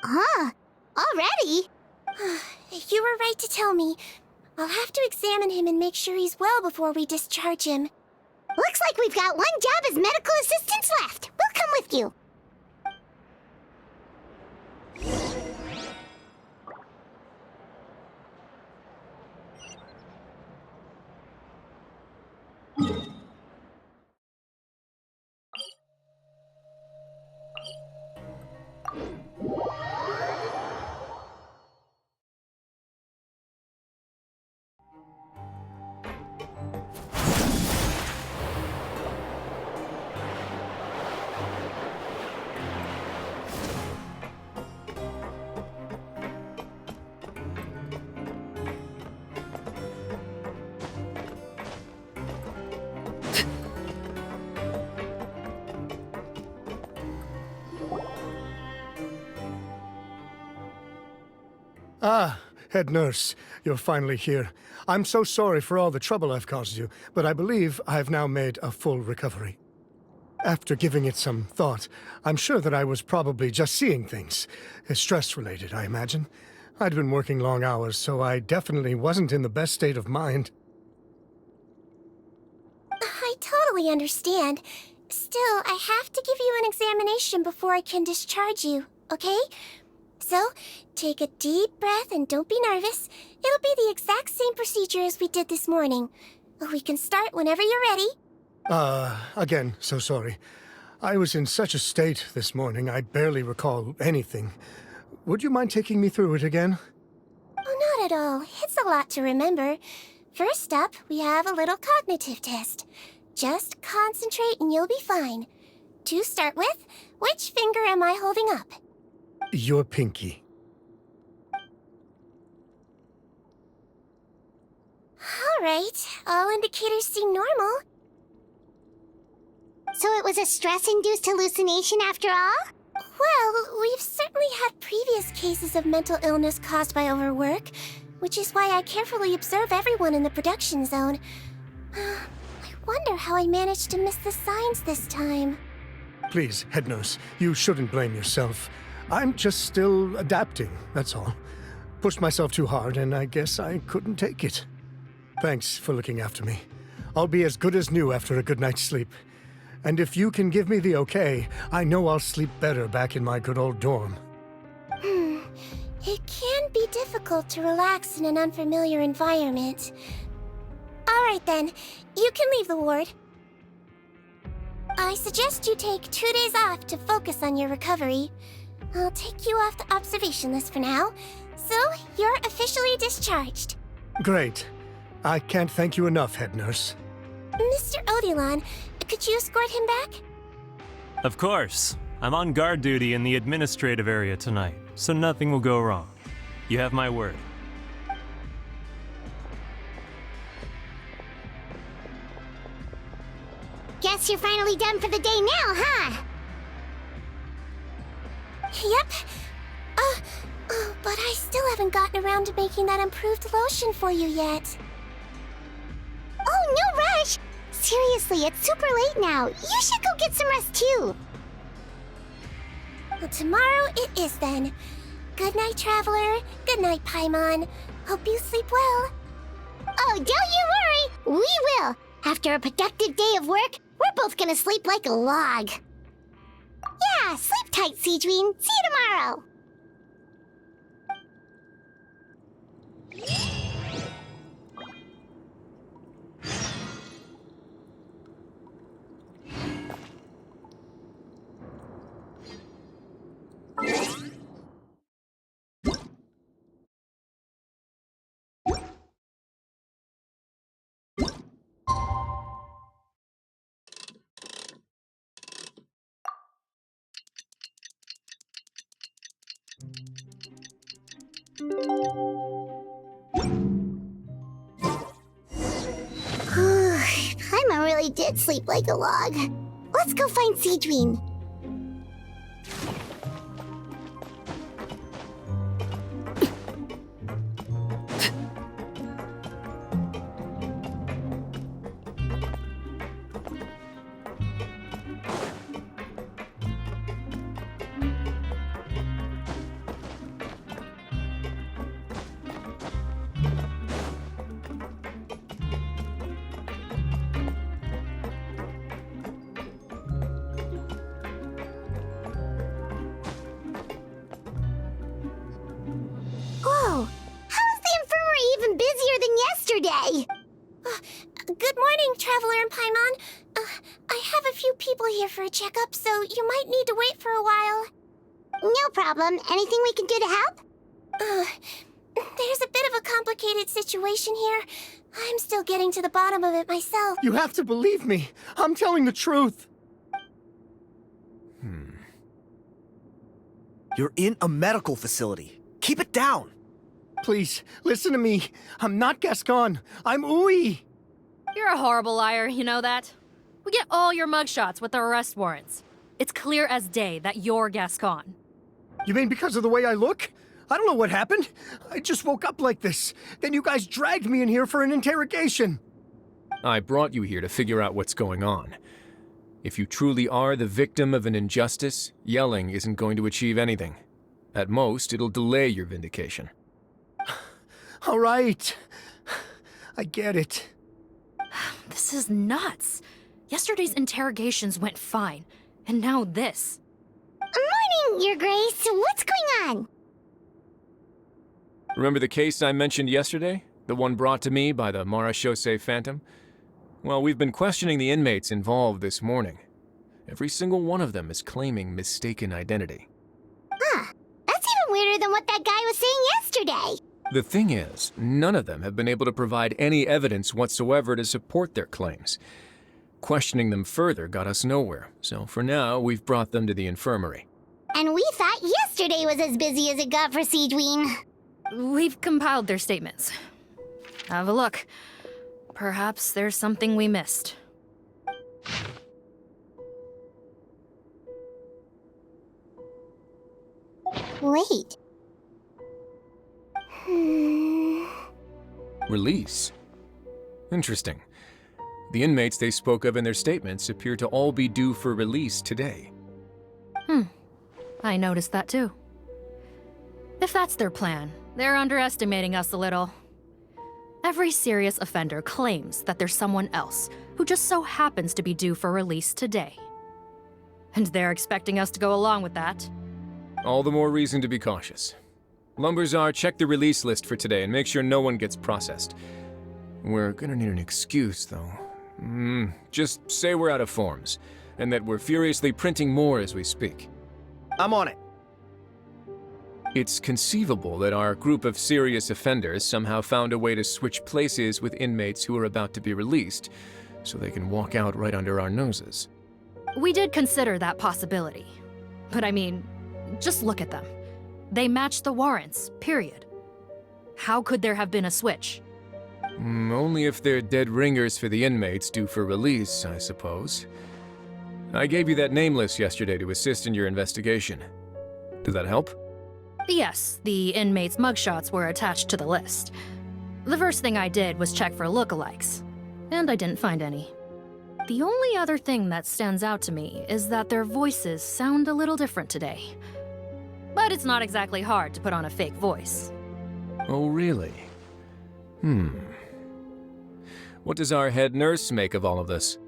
Huh? Already? You were right to tell me. I'll have to examine him and make sure he's well before we discharge him. Looks like we've got one job as medical assistants left. We'll come with you. Ah, head nurse, you're finally here. I'm so sorry for all the trouble I've caused you, but I believe I've now made a full recovery. After giving it some thought, I'm sure that I was probably just seeing things. Stress-related, I imagine. I'd been working long hours, so I definitely wasn't in the best state of mind. I totally understand. Still, I have to give you an examination before I can discharge you, okay? So, take a deep breath and don't be nervous. It'll be the exact same procedure as we did this morning. We can start whenever you're ready. Again, so sorry. I was in such a state this morning, I barely recall anything. Would you mind taking me through it again? Oh, not at all. It's a lot to remember. First up, we have a little cognitive test. Just concentrate and you'll be fine. To start with, which finger am I holding up? Your pinky. All right. All indicators seem normal. So it was a stress-induced hallucination after all? Well, we've certainly had previous cases of mental illness caused by overwork, which is why I carefully observe everyone in the production zone. I wonder how I managed to miss the signs this time. Please, head nurse, you shouldn't blame yourself. I'm just still adapting, that's all. Pushed myself too hard, and I guess I couldn't take it. Thanks for looking after me. I'll be as good as new after a good night's sleep. And if you can give me the okay, I know I'll sleep better back in my good old dorm. It can be difficult to relax in an unfamiliar environment. Alright then, you can leave the ward. I suggest you take 2 days off to focus on your recovery. I'll take you off the observation list for now, so you're officially discharged. Great. I can't thank you enough, head nurse. Mr. Odilon, could you escort him back? Of course. I'm on guard duty in the administrative area tonight, so nothing will go wrong. You have my word. Guess you're finally done for the day now, huh? Yep. But I still haven't gotten around to making that improved lotion for you yet. Oh, no rush! Seriously, it's super late now. You should go get some rest too. Well, tomorrow it is then. Good night, Traveler. Good night, Paimon. Hope you sleep well. Oh, don't you worry! We will! After a productive day of work, we're both gonna sleep like a log. Yeah, sleep tight, Sigewinne. See you tomorrow! Paimon really did sleep like a log. Let's go find Sigewinne. Whoa! How is the infirmary even busier than yesterday? Good morning, Traveler and Paimon. I have a few people here for a checkup, so you might need to wait for a while. No problem. Anything we can do to help? There's a bit of a complicated situation here. I'm still getting to the bottom of it myself. You have to believe me. I'm telling the truth. You're in a medical facility. Keep it down. Please, listen to me. I'm not Gascon. I'm Uy. You're a horrible liar, you know that? We get all your mugshots with the arrest warrants. It's clear as day that you're Gascon. You mean because of the way I look? I don't know what happened. I just woke up like this. Then you guys dragged me in here for an interrogation. I brought you here to figure out what's going on. If you truly are the victim of an injustice, yelling isn't going to achieve anything. At most, it'll delay your vindication. All right. I get it. This is nuts. Yesterday's interrogations went fine, and now this. Morning, Your Grace. What's going on? Remember the case I mentioned yesterday? The one brought to me by the Marechaussee Phantom? Well, we've been questioning the inmates involved this morning. Every single one of them is claiming mistaken identity. Huh. That's even weirder than what that guy was saying yesterday. The thing is, none of them have been able to provide any evidence whatsoever to support their claims. Questioning them further got us nowhere, so for now, we've brought them to the infirmary. And we thought yesterday was as busy as it got for Sigewinne. We've compiled their statements. Have a look. Perhaps there's something we missed. Wait. Release? Interesting. The inmates they spoke of in their statements appear to all be due for release today. I noticed that too. If that's their plan, they're underestimating us a little. Every serious offender claims that there's someone else who just so happens to be due for release today. And they're expecting us to go along with that. All the more reason to be cautious. Lumberzar, check the release list for today and make sure no one gets processed. We're gonna need an excuse, though. Just say we're out of forms, and that we're furiously printing more as we speak. I'm on it. It's conceivable that our group of serious offenders somehow found a way to switch places with inmates who are about to be released, so they can walk out right under our noses. We did consider that possibility. But I mean, just look at them. They match the warrants, period. How could there have been a switch? Only if they're dead ringers for the inmates due for release, I suppose. I gave you that name list yesterday to assist in your investigation. Did that help? Yes, the inmates' mugshots were attached to the list. The first thing I did was check for lookalikes, and I didn't find any. The only other thing that stands out to me is that their voices sound a little different today. But it's not exactly hard to put on a fake voice. Oh, really? What does our head nurse make of all of this?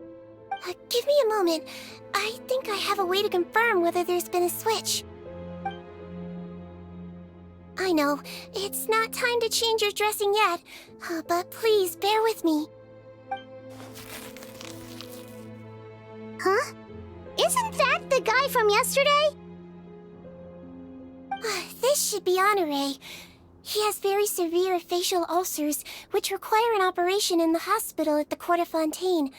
Give me a moment. I think I have a way to confirm whether there's been a switch. I know, it's not time to change your dressing yet, but please bear with me. Huh? Isn't that the guy from yesterday? This should be Honore. He has very severe facial ulcers, which require an operation in the hospital at the Court of Fontaine.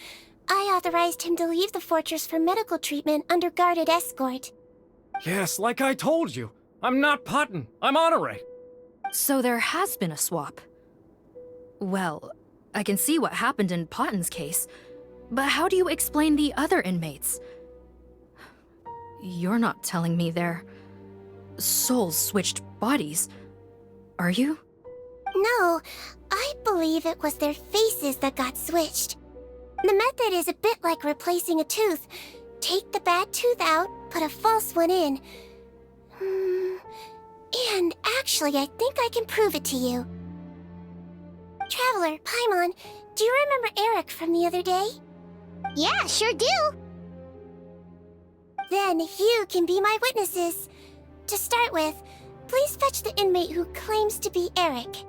I authorized him to leave the fortress for medical treatment under guarded escort. Yes, like I told you. I'm not Putton. I'm Honore. So there has been a swap. Well, I can see what happened in Potton's case, but how do you explain the other inmates? You're not telling me their souls switched bodies, are you? No, I believe it was their faces that got switched. The method is a bit like replacing a tooth. Take the bad tooth out, put a false one in. And actually, I think I can prove it to you. Traveler, Paimon, do you remember Eric from the other day? Yeah, sure do. Then you can be my witnesses. To start with, please fetch the inmate who claims to be Eric.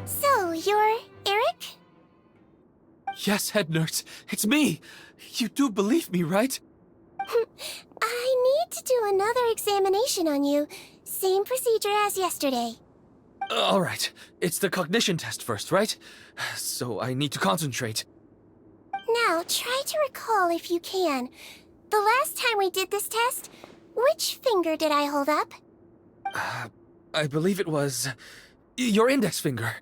So, you're Eric? Yes, head nurse. It's me. You do believe me, right? I need to do another examination on you. Same procedure as yesterday. All right. It's the cognition test first, right? So I need to concentrate. Now, try to recall if you can. The last time we did this test, which finger did I hold up? I believe it was your index finger.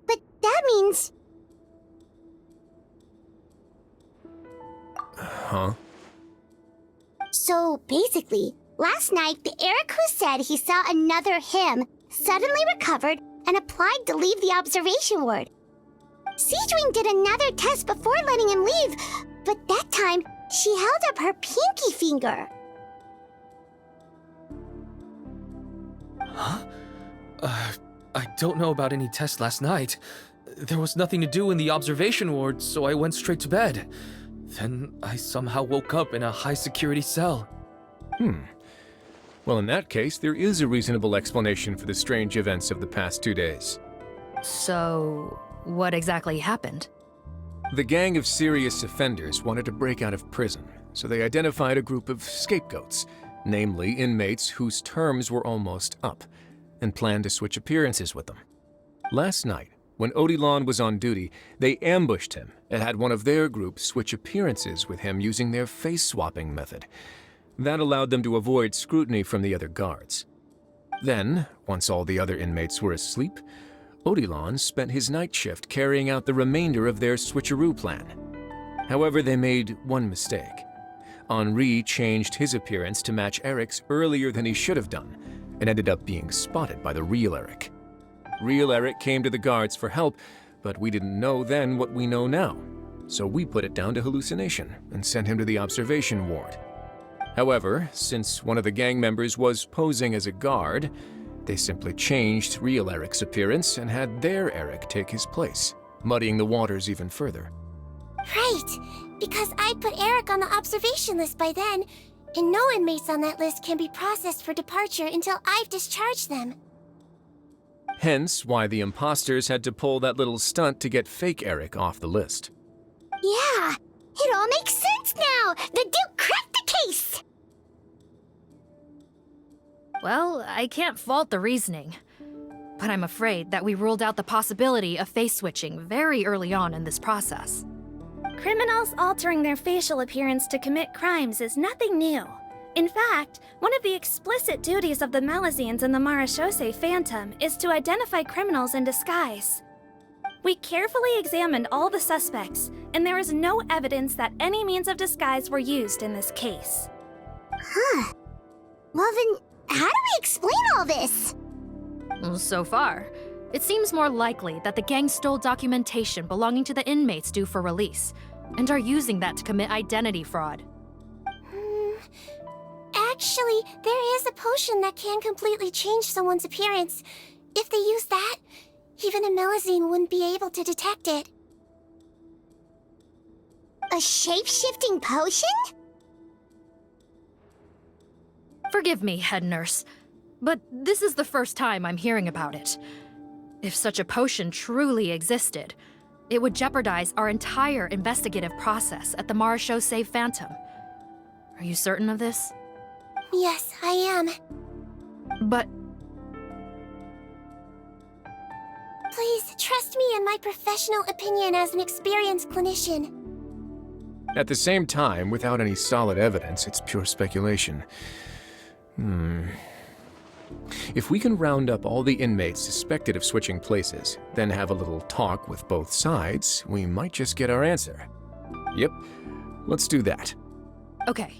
But that means... Huh? So basically, last night, the Eric who said he saw another him suddenly recovered and applied to leave the observation ward. Sigewinne did another test before letting him leave, but that time, she held up her pinky finger. Huh? I don't know about any tests last night. There was nothing to do in the observation ward, so I went straight to bed. Then I somehow woke up in a high-security cell. Well, in that case, there is a reasonable explanation for the strange events of the past 2 days. So, what exactly happened? The gang of serious offenders wanted to break out of prison, so they identified a group of scapegoats, namely inmates whose terms were almost up, and planned to switch appearances with them. Last night, when Odilon was on duty, they ambushed him and had one of their group switch appearances with him using their face-swapping method. That allowed them to avoid scrutiny from the other guards. Then, once all the other inmates were asleep, Odilon spent his night shift carrying out the remainder of their switcheroo plan. However, they made one mistake. Henri changed his appearance to match Eric's earlier than he should have done, and ended up being spotted by the real Eric. Real Eric came to the guards for help, but we didn't know then what we know now, so we put it down to hallucination and sent him to the observation ward. However, since one of the gang members was posing as a guard, they simply changed real Eric's appearance and had their Eric take his place, muddying the waters even further. Right, because I'd put Eric on the observation list by then, and no inmates on that list can be processed for departure until I've discharged them. Hence why the imposters had to pull that little stunt to get fake Eric off the list. Yeah, it all makes sense now. The Duke cracked the case. Well, I can't fault the reasoning. But I'm afraid that we ruled out the possibility of face switching very early on in this process. Criminals altering their facial appearance to commit crimes is nothing new. In fact, one of the explicit duties of the Melazines in the Marechaussee Phantom is to identify criminals in disguise. We carefully examined all the suspects, and there is no evidence that any means of disguise were used in this case. Huh. Well then, how do we explain all this? So far, it seems more likely that the gang stole documentation belonging to the inmates due for release, and are using that to commit identity fraud. Actually, there is a potion that can completely change someone's appearance. If they use that, even a Melazine wouldn't be able to detect it. A shape-shifting potion? Forgive me, head nurse, but this is the first time I'm hearing about it. If such a potion truly existed, it would jeopardize our entire investigative process at the Marechaussee Phantom. Are you certain of this? Yes, I am. But... Please, trust me in my professional opinion as an experienced clinician. At the same time, without any solid evidence, it's pure speculation. If we can round up all the inmates suspected of switching places, then have a little talk with both sides, we might just get our answer. Yep, let's do that. Okay.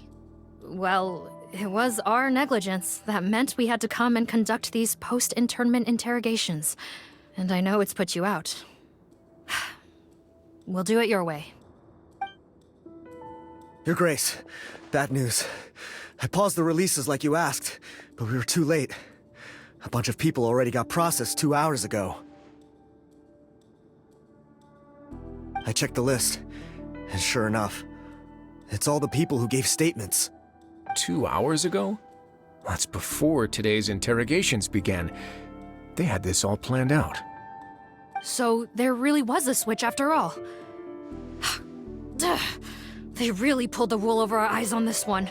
Well, it was our negligence that meant we had to come and conduct these post-internment interrogations. And I know it's put you out. We'll do it your way. Your Grace, bad news. I paused the releases like you asked, but we were too late. A bunch of people already got processed 2 hours ago. I checked the list, and sure enough, it's all the people who gave statements. 2 hours ago? That's before today's interrogations began. They had this all planned out. So there really was a switch after all. They really pulled the wool over our eyes on this one.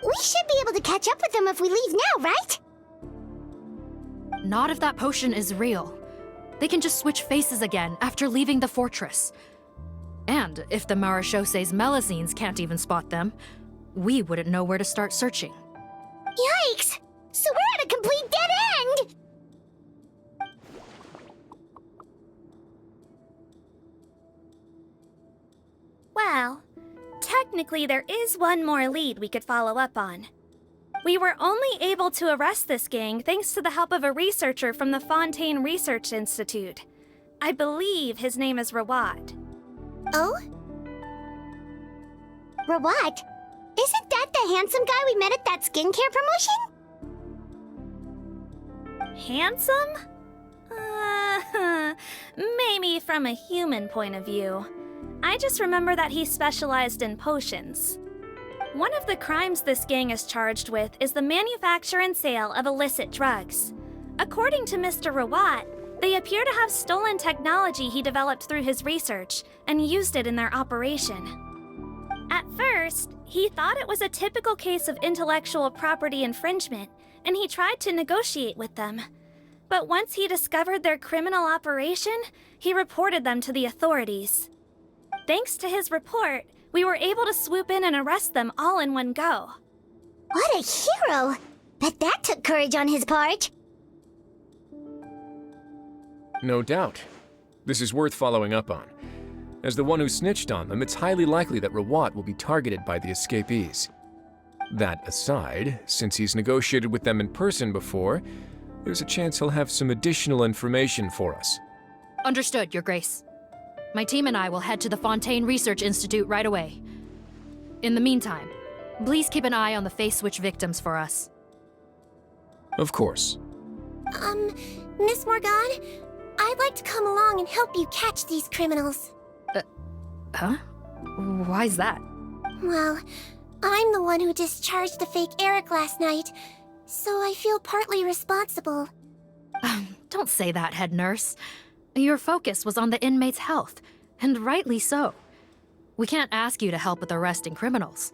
We should be able to catch up with them if we leave now, right? Not if that potion is real. They can just switch faces again after leaving the fortress. And if the Marechaussee's Melazines can't even spot them, we wouldn't know where to start searching. Yikes! So we're at a complete dead end! Well, technically there is one more lead we could follow up on. We were only able to arrest this gang thanks to the help of a researcher from the Fontaine Research Institute. I believe his name is Rawat. Oh? Rawat? Isn't that the handsome guy we met at that skincare promotion? Handsome? Maybe from a human point of view. I just remember that he specialized in potions. One of the crimes this gang is charged with is the manufacture and sale of illicit drugs. According to Mr. Rawat, they appear to have stolen technology he developed through his research and used it in their operation. At first, he thought it was a typical case of intellectual property infringement, and he tried to negotiate with them. But once he discovered their criminal operation, he reported them to the authorities. Thanks to his report, we were able to swoop in and arrest them all in one go. What a hero! Bet that took courage on his part. No doubt. This is worth following up on. As the one who snitched on them, it's highly likely that Rawat will be targeted by the escapees. That aside, since he's negotiated with them in person before, there's a chance he'll have some additional information for us. Understood, Your Grace. My team and I will head to the Fontaine Research Institute right away. In the meantime, please keep an eye on the face switch victims for us. Of course. Miss Morgan, I'd like to come along and help you catch these criminals. Huh? Why's that? Well, I'm the one who discharged the fake Eric last night, so I feel partly responsible. Don't say that, head nurse. Your focus was on the inmate's health, and rightly so. We can't ask you to help with arresting criminals.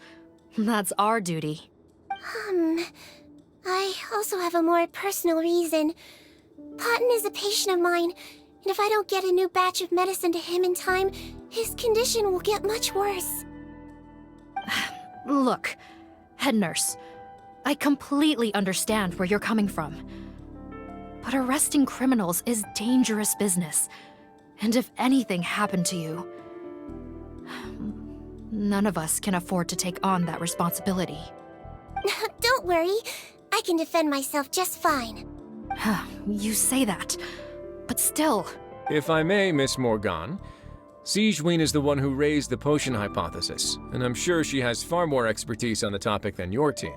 That's our duty. I also have a more personal reason. Potton is a patient of mine, and if I don't get a new batch of medicine to him in time, his condition will get much worse. Look, head nurse, I completely understand where you're coming from. But arresting criminals is dangerous business. And if anything happened to you, none of us can afford to take on that responsibility. Don't worry, I can defend myself just fine. You say that, but still... If I may, Miss Morgan, Sigewinne is the one who raised the potion hypothesis, and I'm sure she has far more expertise on the topic than your team.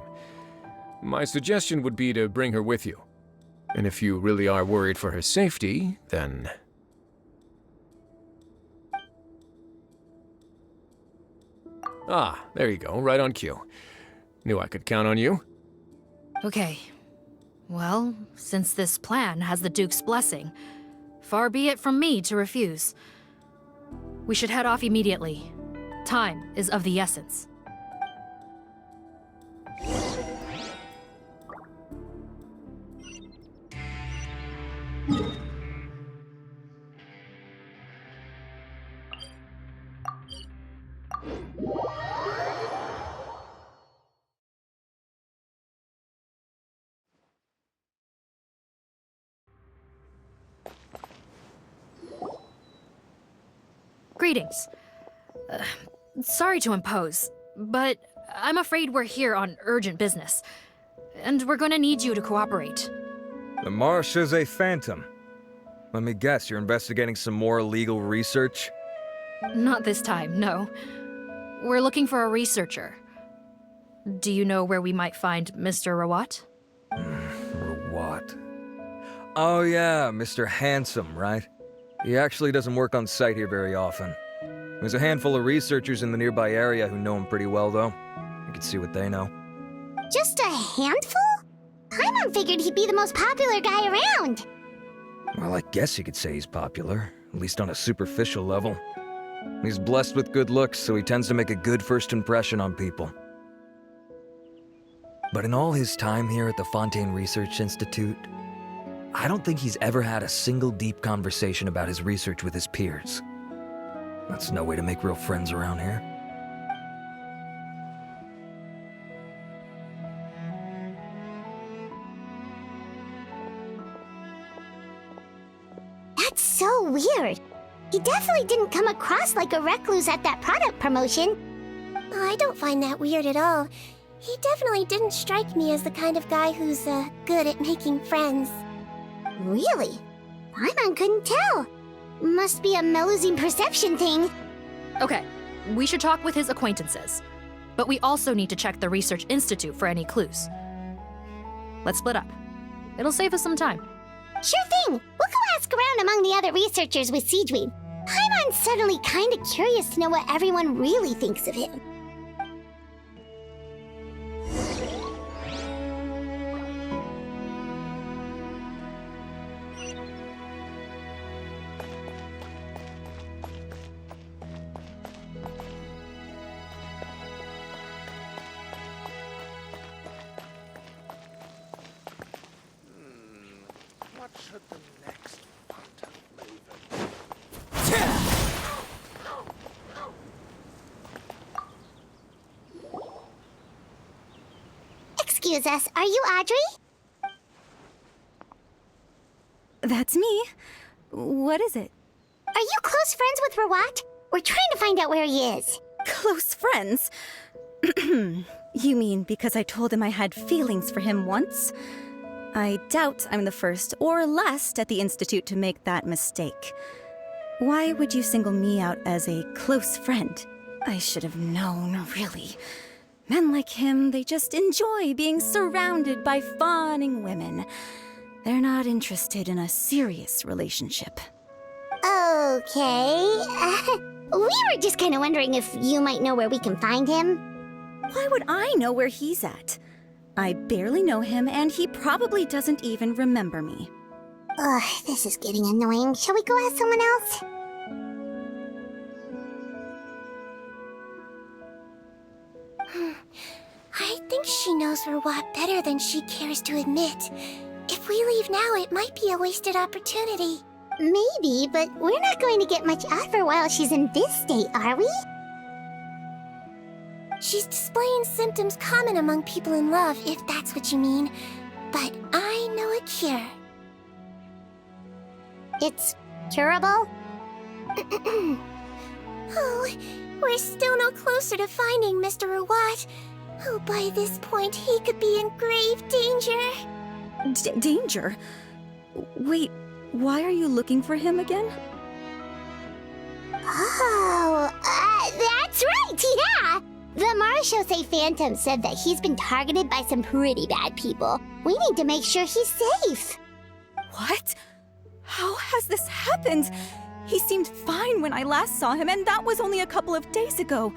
My suggestion would be to bring her with you. And if you really are worried for her safety, then... Ah, there you go, right on cue. Knew I could count on you. Okay. Well, since this plan has the Duke's blessing, far be it from me to refuse. We should head off immediately. Time is of the essence. Greetings. Sorry to impose, but I'm afraid we're here on urgent business, and we're gonna need you to cooperate. The Marechaussee Phantom. Let me guess, you're investigating some more illegal research? Not this time, no. We're looking for a researcher. Do you know where we might find Mr. Rawat? Rawat. Oh yeah, Mr. Handsome, right? He actually doesn't work on site here very often. There's a handful of researchers in the nearby area who know him pretty well, though. You can see what they know. Just a handful? Paimon figured he'd be the most popular guy around. Well, I guess you could say he's popular, at least on a superficial level. He's blessed with good looks, so he tends to make a good first impression on people. But in all his time here at the Fontaine Research Institute, I don't think he's ever had a single deep conversation about his research with his peers. That's no way to make real friends around here. That's so weird. He definitely didn't come across like a recluse at that product promotion. I don't find that weird at all. He definitely didn't strike me as the kind of guy who's, good at making friends. Really? Paimon couldn't tell. Must be a Melusine perception thing. Okay, we should talk with his acquaintances. But we also need to check the Research Institute for any clues. Let's split up. It'll save us some time. Sure thing! We'll go ask around among the other researchers with Sigewinne. Paimon's suddenly kinda curious to know what everyone really thinks of him. to the next Phantom Excuse us, are you Audrey? That's me. What is it? Are you close friends with Rawat? We're trying to find out where he is. Close friends? You mean because I told him I had feelings for him once? I doubt I'm the first or last at the Institute to make that mistake. Why would you single me out as a close friend? I should have known, really. Men like him, they just enjoy being surrounded by fawning women. They're not interested in a serious relationship. Okay. We were just kind of wondering if you might know where we can find him. Why would I know where he's at? I barely know him, and he probably doesn't even remember me. Ugh, this is getting annoying. Shall we go ask someone else? I think she knows Rawat better than she cares to admit. If we leave now, it might be a wasted opportunity. Maybe, but we're not going to get much out of her while she's in this state, are we? She's displaying symptoms common among people in love, if that's what you mean. But I know a cure. It's curable? Oh, we're still no closer to finding Mr. Rawat. Oh, by this point, he could be in grave danger. Danger? Wait, why are you looking for him again? Oh, that's right, yeah! The Marashosei Phantom said that he's been targeted by some pretty bad people. We need to make sure he's safe. What? How has this happened? He seemed fine when I last saw him, and that was only a couple of days ago.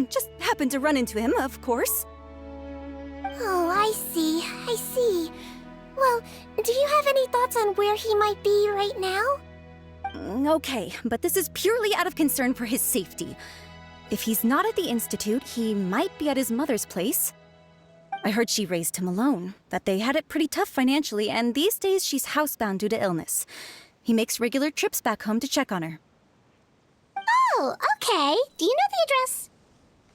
Just happened to run into him, of course. Oh, I see. Well, do you have any thoughts on where he might be right now? Okay, but this is purely out of concern for his safety. If he's not at the Institute, he might be at his mother's place. I heard she raised him alone, that they had it pretty tough financially, and these days she's housebound due to illness. He makes regular trips back home to check on her. Oh, okay. Do you know the address?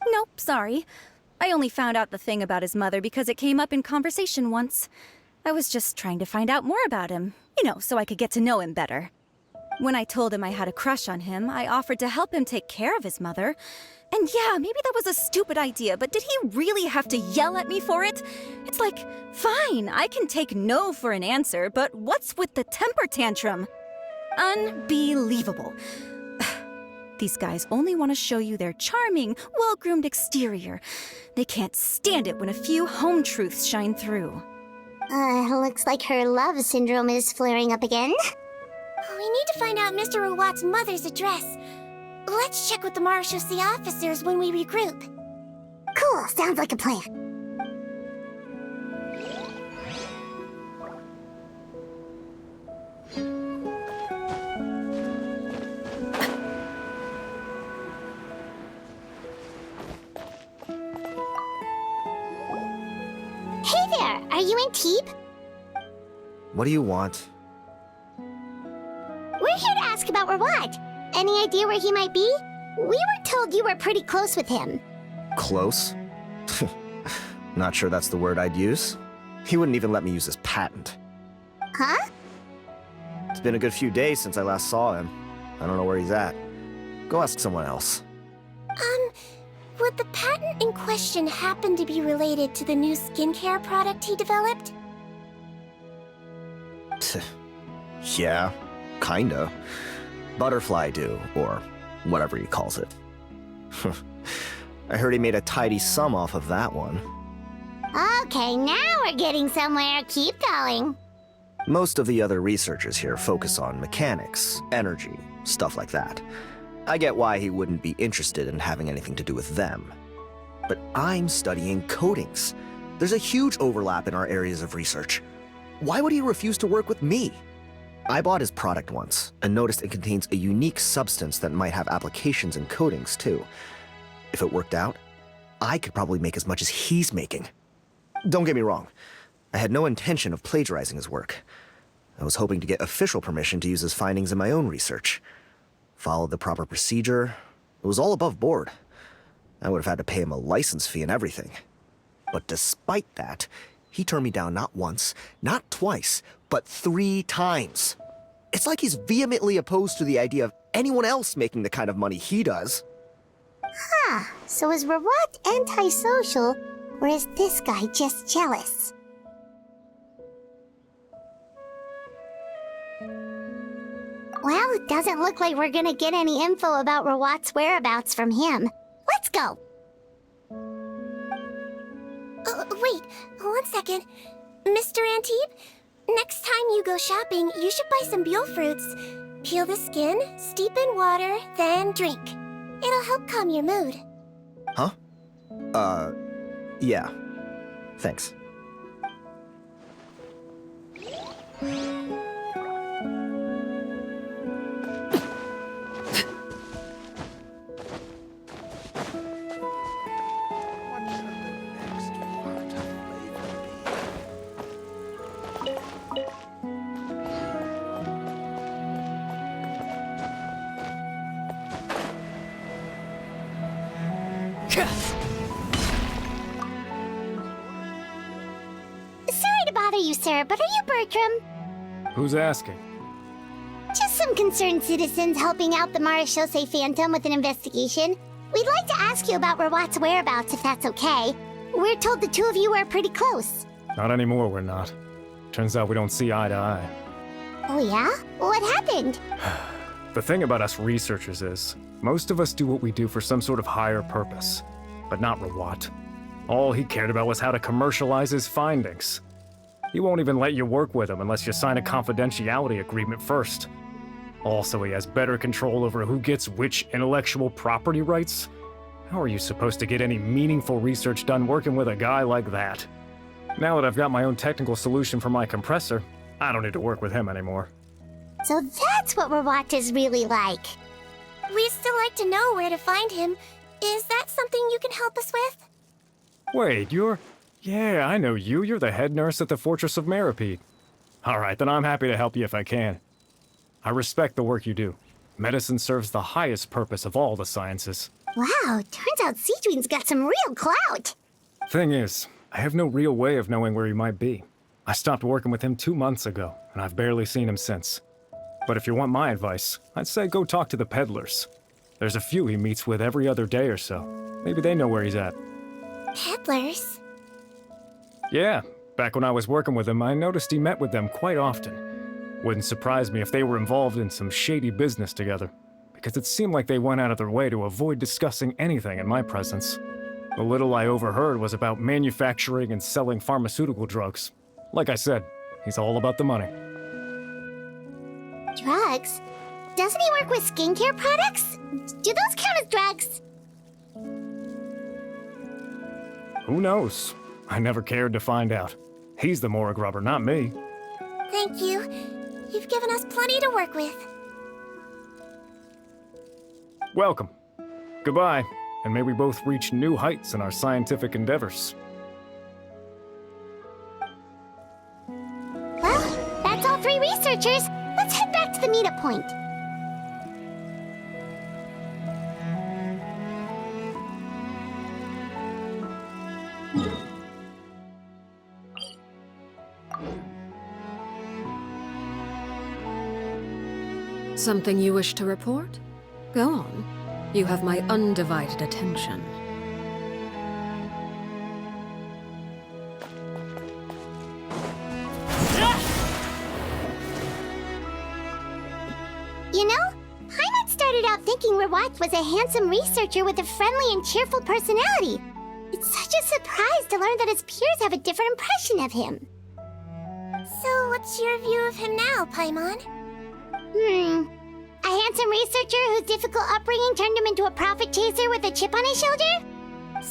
Nope, sorry. I only found out the thing about his mother because it came up in conversation once. I was just trying to find out more about him, so I could get to know him better. When I told him I had a crush on him, I offered to help him take care of his mother. And yeah, maybe that was a stupid idea, but did he really have to yell at me for it? It's like, fine, I can take no for an answer, but what's with the temper tantrum? Unbelievable. These guys only want to show you their charming, well-groomed exterior. They can't stand it when a few home truths shine through. Looks like her love syndrome is flaring up again. We need to find out Mr. Rawat's mother's address. Let's check with the Marashosei officers when we regroup. Cool, sounds like a plan. Hey there, are you in Teep? What do you want? We're here to ask about Rawat. Any idea where he might be? We were told you were pretty close with him. Close? Not sure that's the word I'd use. He wouldn't even let me use his patent. Huh? It's been a good few days since I last saw him. I don't know where he's at. Go ask someone else. Would the patent in question happen to be related to the new skincare product he developed? Yeah, kinda. Butterfly dew, or whatever he calls it. I heard he made a tidy sum off of that one. Okay, now we're getting somewhere. Keep going. Most of the other researchers here focus on mechanics, energy, stuff like that. I get why he wouldn't be interested in having anything to do with them. But I'm studying coatings. There's a huge overlap in our areas of research. Why would he refuse to work with me? I bought his product once, and noticed it contains a unique substance that might have applications in coatings, too. If it worked out, I could probably make as much as he's making. Don't get me wrong, I had no intention of plagiarizing his work. I was hoping to get official permission to use his findings in my own research. Followed the proper procedure. It was all above board. I would have had to pay him a license fee and everything. But despite that, he turned me down not once, not twice, but 3 times. It's like he's vehemently opposed to the idea of anyone else making the kind of money he does. Huh, so is Rawat antisocial, or is this guy just jealous? Well, it doesn't look like we're gonna get any info about Rawat's whereabouts from him. Let's go! Wait, 1 second. Mr. Antibes, next time you go shopping, you should buy some Buell fruits. Peel the skin, steep in water, then drink. It'll help calm your mood. Huh? Yeah. Thanks. Sorry to bother you, sir, but are you Bertram? Who's asking? Just some concerned citizens helping out the Marechaussee Phantom with an investigation. We'd like to ask you about Rawat's whereabouts, if that's okay. We're told the two of you are pretty close. Not anymore, we're not. Turns out we don't see eye to eye. Oh yeah? What happened? The thing about us researchers is, most of us do what we do for some sort of higher purpose. But not Rawat. All he cared about was how to commercialize his findings. He won't even let you work with him unless you sign a confidentiality agreement first. Also, he has better control over who gets which intellectual property rights. How are you supposed to get any meaningful research done working with a guy like that? Now that I've got my own technical solution for my compressor, I don't need to work with him anymore. So that's what Rawat is really like. We'd still like to know where to find him. Is that something you can help us with? Wait, you're... Yeah, I know you. You're the head nurse at the Fortress of Meripede. Alright, then I'm happy to help you if I can. I respect the work you do. Medicine serves the highest purpose of all the sciences. Wow, turns out Sigewinne's got some real clout. Thing is, I have no real way of knowing where he might be. I stopped working with him 2 months ago, and I've barely seen him since. But if you want my advice, I'd say go talk to the peddlers. There's a few he meets with every other day or so. Maybe they know where he's at. Peddlers? Yeah, back when I was working with him, I noticed he met with them quite often. Wouldn't surprise me if they were involved in some shady business together, because it seemed like they went out of their way to avoid discussing anything in my presence. The little I overheard was about manufacturing and selling pharmaceutical drugs. Like I said, he's all about the money. Drugs? Doesn't he work with skincare products? Do those count as drugs? Who knows? I never cared to find out. He's the morgue rubber, not me. Thank you. You've given us plenty to work with. Welcome. Goodbye, and may we both reach new heights in our scientific endeavors. Well, that's all 3 researchers. Let's head back to the meetup point. Something you wish to report? Go on. You have my undivided attention. You know, Paimon started out thinking Rawat was a handsome researcher with a friendly and cheerful personality. It's such a surprise to learn that his peers have a different impression of him. So, what's your view of him now, Paimon? A handsome researcher whose difficult upbringing turned him into a profit chaser with a chip on his shoulder?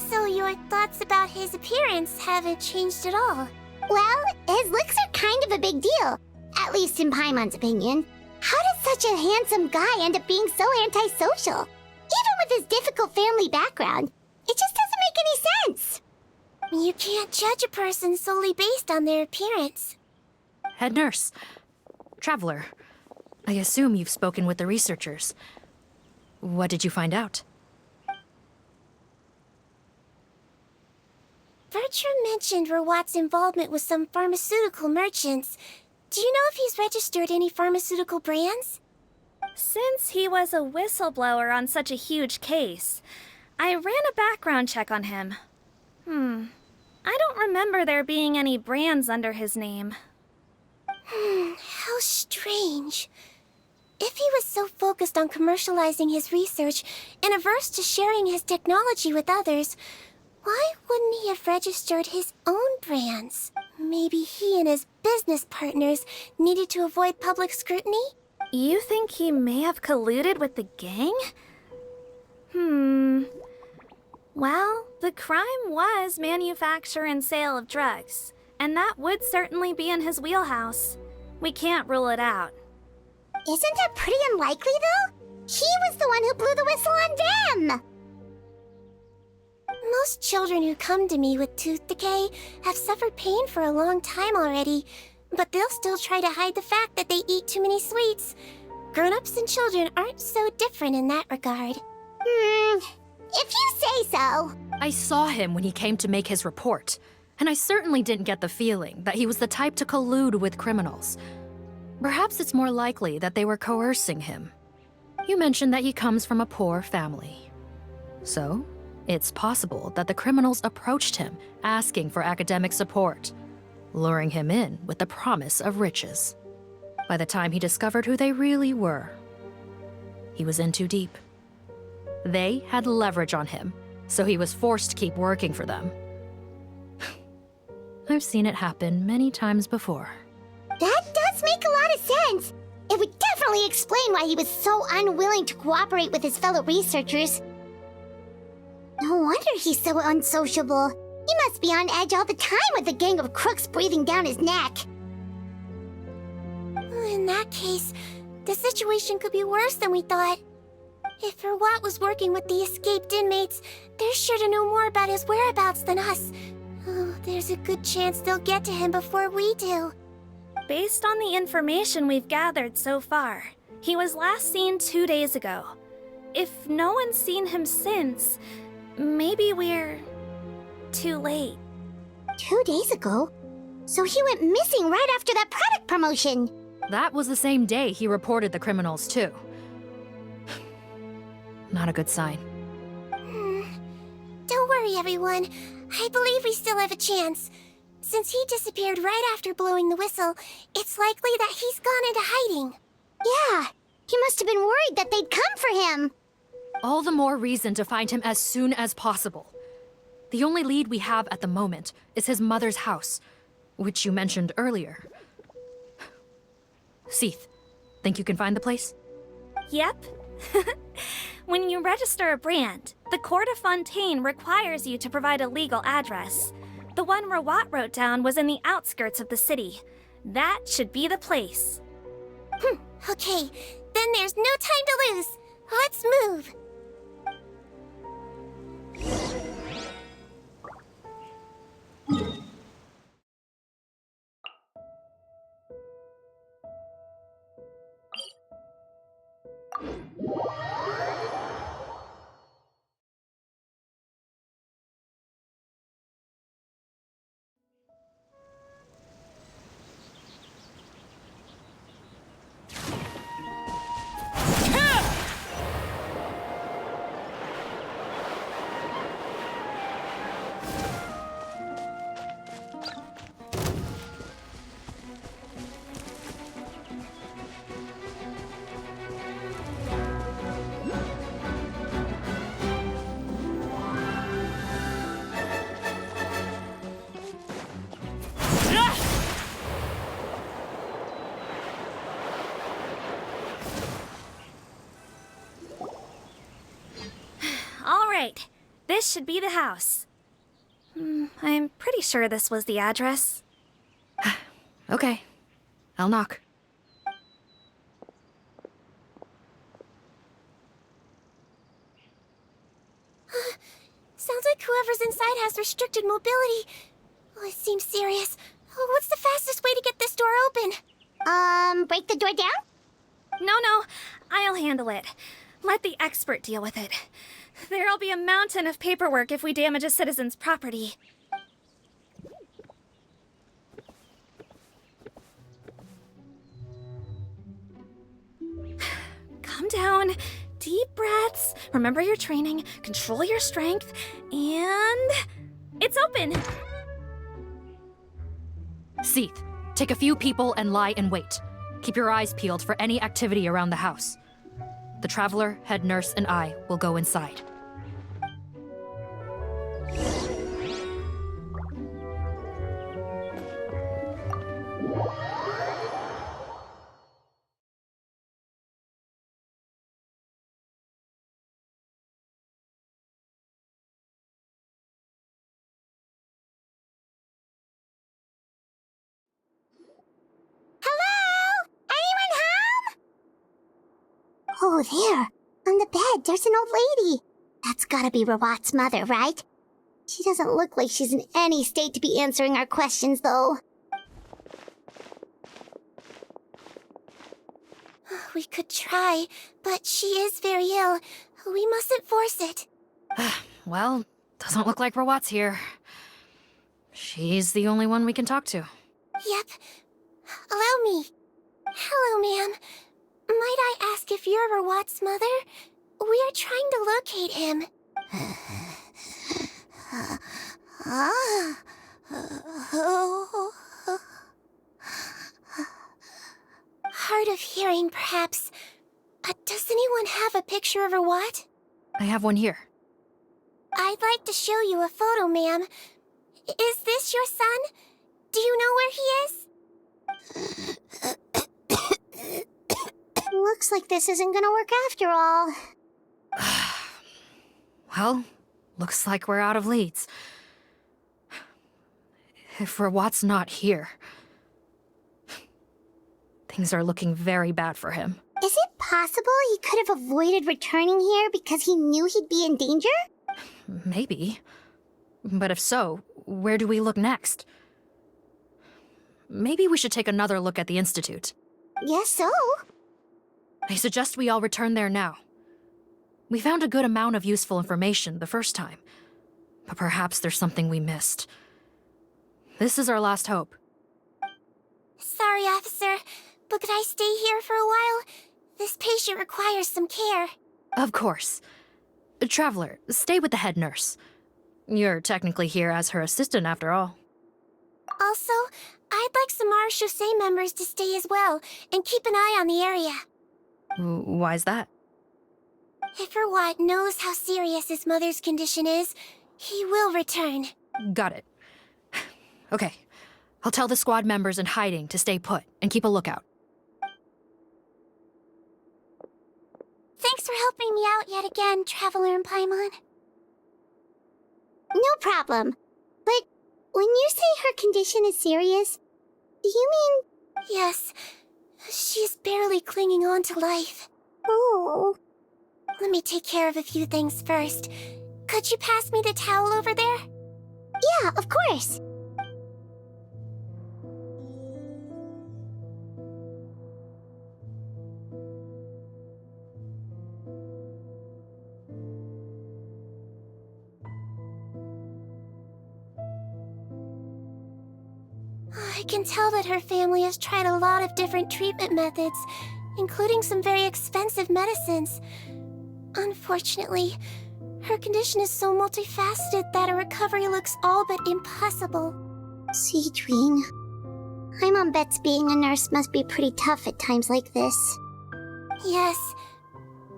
So your thoughts about his appearance haven't changed at all? Well, his looks are kind of a big deal. At least in Paimon's opinion. How does such a handsome guy end up being so antisocial? Even with his difficult family background, it just doesn't make any sense. You can't judge a person solely based on their appearance. Head nurse, Traveler, I assume you've spoken with the researchers. What did you find out? Bertram mentioned Rawat's involvement with some pharmaceutical merchants. Do you know if he's registered any pharmaceutical brands? Since he was a whistleblower on such a huge case, I ran a background check on him. I don't remember there being any brands under his name. How strange. If he was so focused on commercializing his research and averse to sharing his technology with others, why wouldn't he have registered his own brands? Maybe he and his business partners needed to avoid public scrutiny? You think he may have colluded with the gang? Well, the crime was manufacture and sale of drugs, and that would certainly be in his wheelhouse. We can't rule it out. Isn't that pretty unlikely, though? He was the one who blew the whistle on them! Most children who come to me with tooth decay have suffered pain for a long time already, but they'll still try to hide the fact that they eat too many sweets. Grown-ups and children aren't so different in that regard. If you say so. I saw him when he came to make his report, and I certainly didn't get the feeling that he was the type to collude with criminals. Perhaps it's more likely that they were coercing him. You mentioned that he comes from a poor family. So, it's possible that the criminals approached him asking for academic support, luring him in with the promise of riches. By the time he discovered who they really were, he was in too deep. They had leverage on him, so he was forced to keep working for them. I've seen it happen many times before. That does make a lot of sense. It would definitely explain why he was so unwilling to cooperate with his fellow researchers. No wonder he's so unsociable. He must be on edge all the time with a gang of crooks breathing down his neck. In that case, the situation could be worse than we thought. If Rawat was working with the escaped inmates, they're sure to know more about his whereabouts than us. Oh, there's a good chance they'll get to him before we do. Based on the information we've gathered so far, he was last seen 2 days ago. If no one's seen him since, maybe we're too late. 2 days ago? So he went missing right after that product promotion. That was the same day he reported the criminals, too. Not a good sign. Don't worry, everyone. I believe we still have a chance. Since he disappeared right after blowing the whistle, it's likely that he's gone into hiding. Yeah, he must have been worried that they'd come for him. All the more reason to find him as soon as possible. The only lead we have at the moment is his mother's house, which you mentioned earlier. Seath, think you can find the place? Yep. When you register a brand, the Court of Fontaine requires you to provide a legal address. The one Rawat wrote down was in the outskirts of the city. That should be the place. Okay, then there's no time to lose. Let's move. This should be the house. I'm pretty sure this was the address. Okay, I'll knock. Sounds like whoever's inside has restricted mobility. Oh, it seems serious. Oh, what's the fastest way to get this door open? Break the door down? No, I'll handle it. Let the expert deal with it. There'll be a mountain of paperwork if we damage a citizen's property. Calm down. Deep breaths. Remember your training. Control your strength. And... it's open! Seath, take a few people and lie in wait. Keep your eyes peeled for any activity around the house. The Traveler, head nurse, and I will go inside. Oh, there. On the bed, there's an old lady. That's gotta be Rawat's mother, right? She doesn't look like she's in any state to be answering our questions, though. We could try, but she is very ill. We mustn't force it. Well, doesn't look like Rawat's here. She's the only one we can talk to. Yep. Allow me. Hello, ma'am. Might I ask if you're Rawat's mother? We are trying to locate him. Hard of hearing, perhaps. Does anyone have a picture of Rawat? I have one here. I'd like to show you a photo, ma'am. Is this your son? Do you know where he is? Looks like this isn't gonna work after all. Well, looks like we're out of leads. If Rawat's not here, things are looking very bad for him. Is it possible he could have avoided returning here because he knew he'd be in danger? Maybe. But if so, where do we look next? Maybe we should take another look at the Institute. Yes, so. I suggest we all return there now. We found a good amount of useful information the first time, but perhaps there's something we missed. This is our last hope. Sorry, officer, but could I stay here for a while? This patient requires some care. Of course. Traveler, stay with the head nurse. You're technically here as her assistant after all. Also, I'd like some Marechaussee members to stay as well, and keep an eye on the area. Why's that? If Rawat knows how serious his mother's condition is, he will return. Got it. Okay. I'll tell the squad members in hiding to stay put and keep a lookout. Thanks for helping me out yet again, Traveler and Paimon. No problem. But when you say her condition is serious, do you mean... Yes. She's barely clinging on to life. Oh. Let me take care of a few things first. Could you pass me the towel over there? Yeah, of course. I can tell that her family has tried a lot of different treatment methods, including some very expensive medicines. Unfortunately, her condition is so multifaceted that a recovery looks all but impossible. Sigewinne, Paimon bets being a nurse must be pretty tough at times like this. Yes,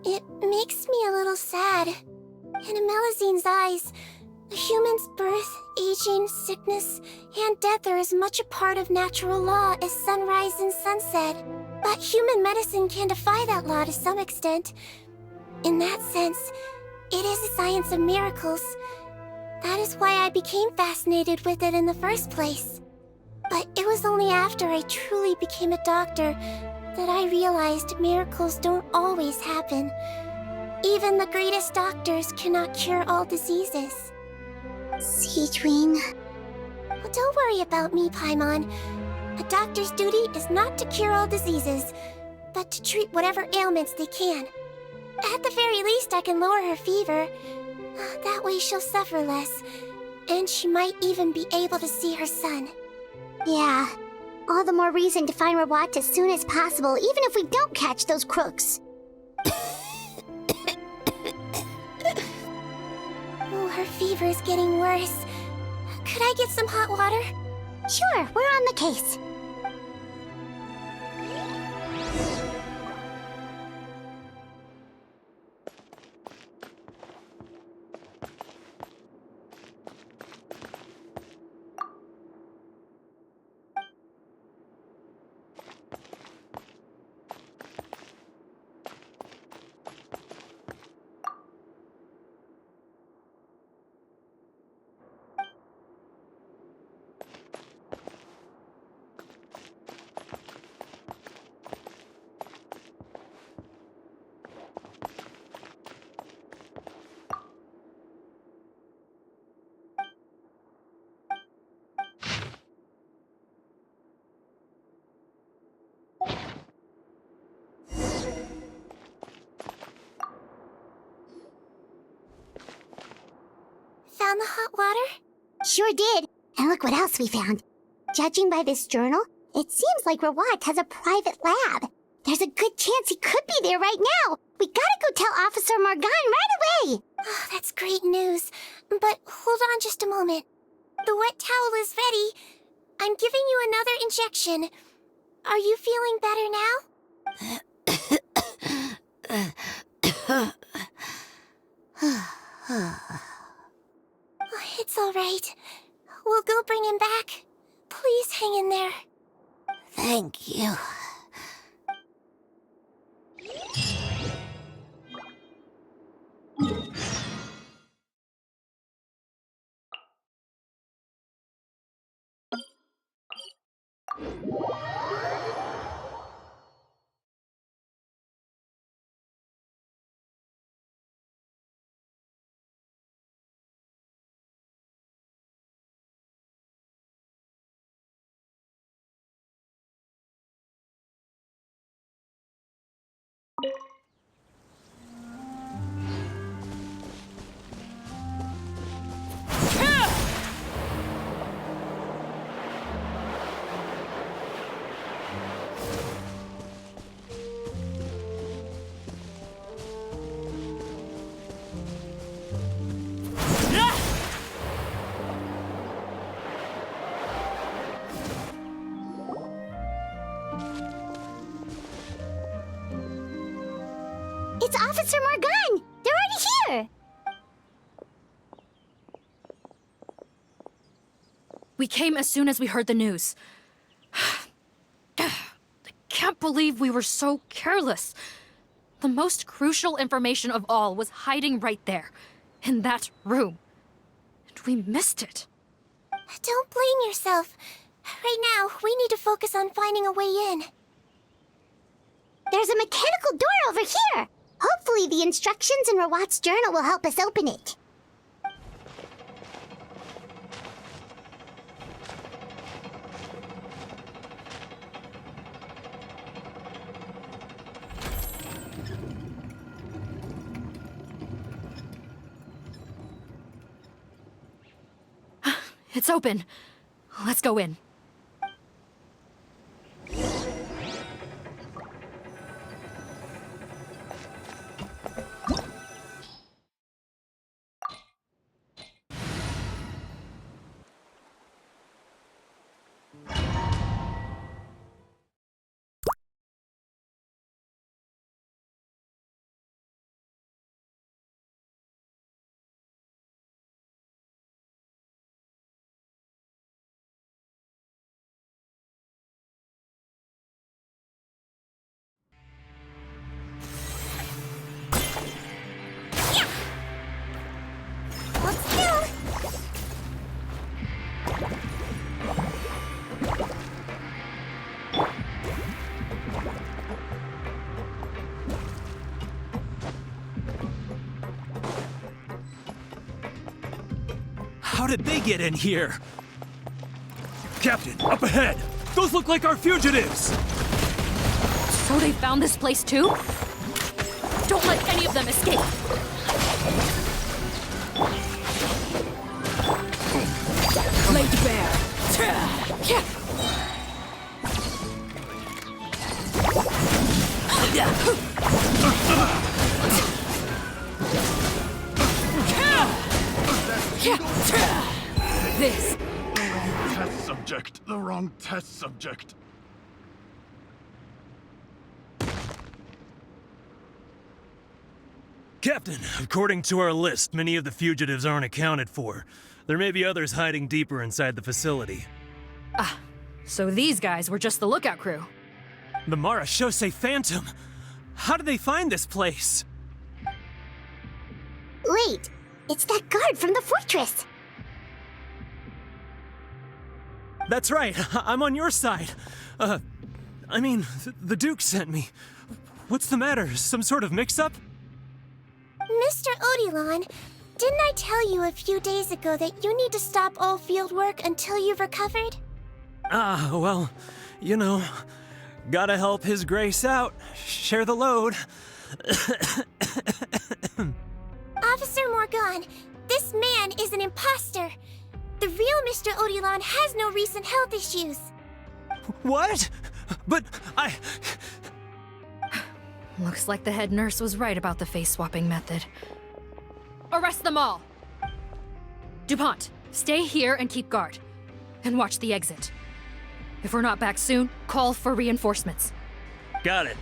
it makes me a little sad. In Melizine's eyes, a human's birth, aging, sickness, and death are as much a part of natural law as sunrise and sunset. But human medicine can defy that law to some extent. In that sense, it is a science of miracles. That is why I became fascinated with it in the first place. But it was only after I truly became a doctor that I realized miracles don't always happen. Even the greatest doctors cannot cure all diseases. Sigewinne. Well, don't worry about me, Paimon. A doctor's duty is not to cure all diseases, but to treat whatever ailments they can. At the very least, I can lower her fever. That way she'll suffer less, and she might even be able to see her son. Yeah, all the more reason to find Rawat as soon as possible, even if we don't catch those crooks. Oh, her fever is getting worse. Could I get some hot water? Sure, we're on the case. Found the hot water? Sure did. And look what else we found. Judging by this journal, it seems like Rawat has a private lab. There's a good chance he could be there right now. We gotta go tell Officer Morgan right away. Oh, that's great news. But hold on just a moment. The wet towel is ready. I'm giving you another injection. Are you feeling better now? It's all right. We'll go bring him back. Please hang in there. Thank you. It's Officer Morgan! They're already here! We came as soon as we heard the news. I can't believe we were so careless. The most crucial information of all was hiding right there, in that room. And we missed it. Don't blame yourself. Right now, we need to focus on finding a way in. There's a mechanical door over here! Hopefully the instructions in Rawat's journal will help us open it. It's open. Let's go in. How did they get in here? Captain, up ahead! Those look like our fugitives! So they found this place too? Don't let any of them escape! Laid bare. This. Test subject. The wrong test subject. Captain, according to our list, many of the fugitives aren't accounted for. There may be others hiding deeper inside the facility. Ah, so these guys were just the lookout crew. The Marachose Phantom! How did they find this place? Wait, it's that guard from the fortress. That's right, I'm on your side. The Duke sent me. What's the matter? Some sort of mix-up? Mr. Odilon, didn't I tell you a few days ago that you need to stop all field work until you've recovered? Well, you know, gotta help His Grace out. Share the load. Officer Morgan, this man is an imposter. The real Mr. Odilon has no recent health issues. What? But Looks like the head nurse was right about the face-swapping method. Arrest them all! DuPont, stay here and keep guard. And watch the exit. If we're not back soon, call for reinforcements. Got it.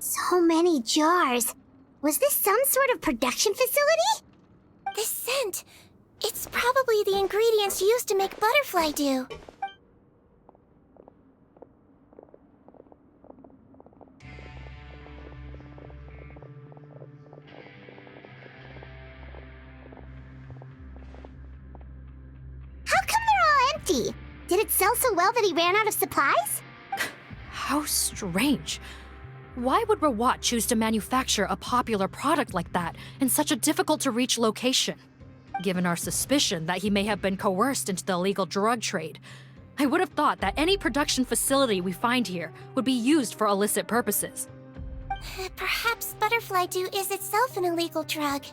So many jars. Was this some sort of production facility? This scent, it's probably the ingredients used to make butterfly dew. How come they're all empty? Did it sell so well that he ran out of supplies? How strange. Why would Rawat choose to manufacture a popular product like that in such a difficult-to-reach location? Given our suspicion that he may have been coerced into the illegal drug trade, I would have thought that any production facility we find here would be used for illicit purposes. Perhaps butterfly dew is itself an illegal drug.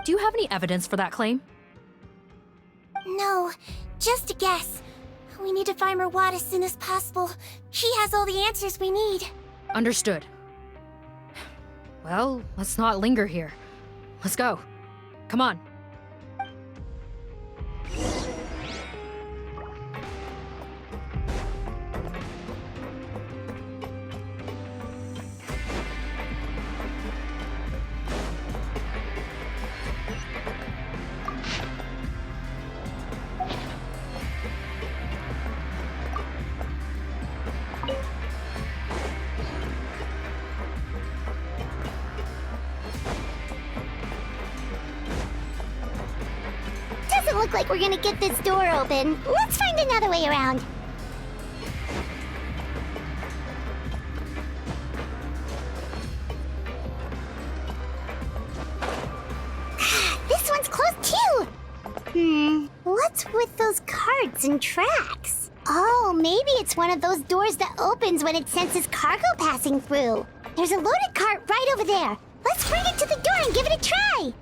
Do you have any evidence for that claim? No, just a guess. We need to find Rawat as soon as possible. He has all the answers we need. Understood. Well, let's not linger here. Let's go. Come on. Doesn't look like we're gonna get this door open. Let's find another way around. This one's closed too! What's with those carts and tracks? Oh, maybe it's one of those doors that opens when it senses cargo passing through. There's a loaded cart right over there. Let's bring it to the door and give it a try!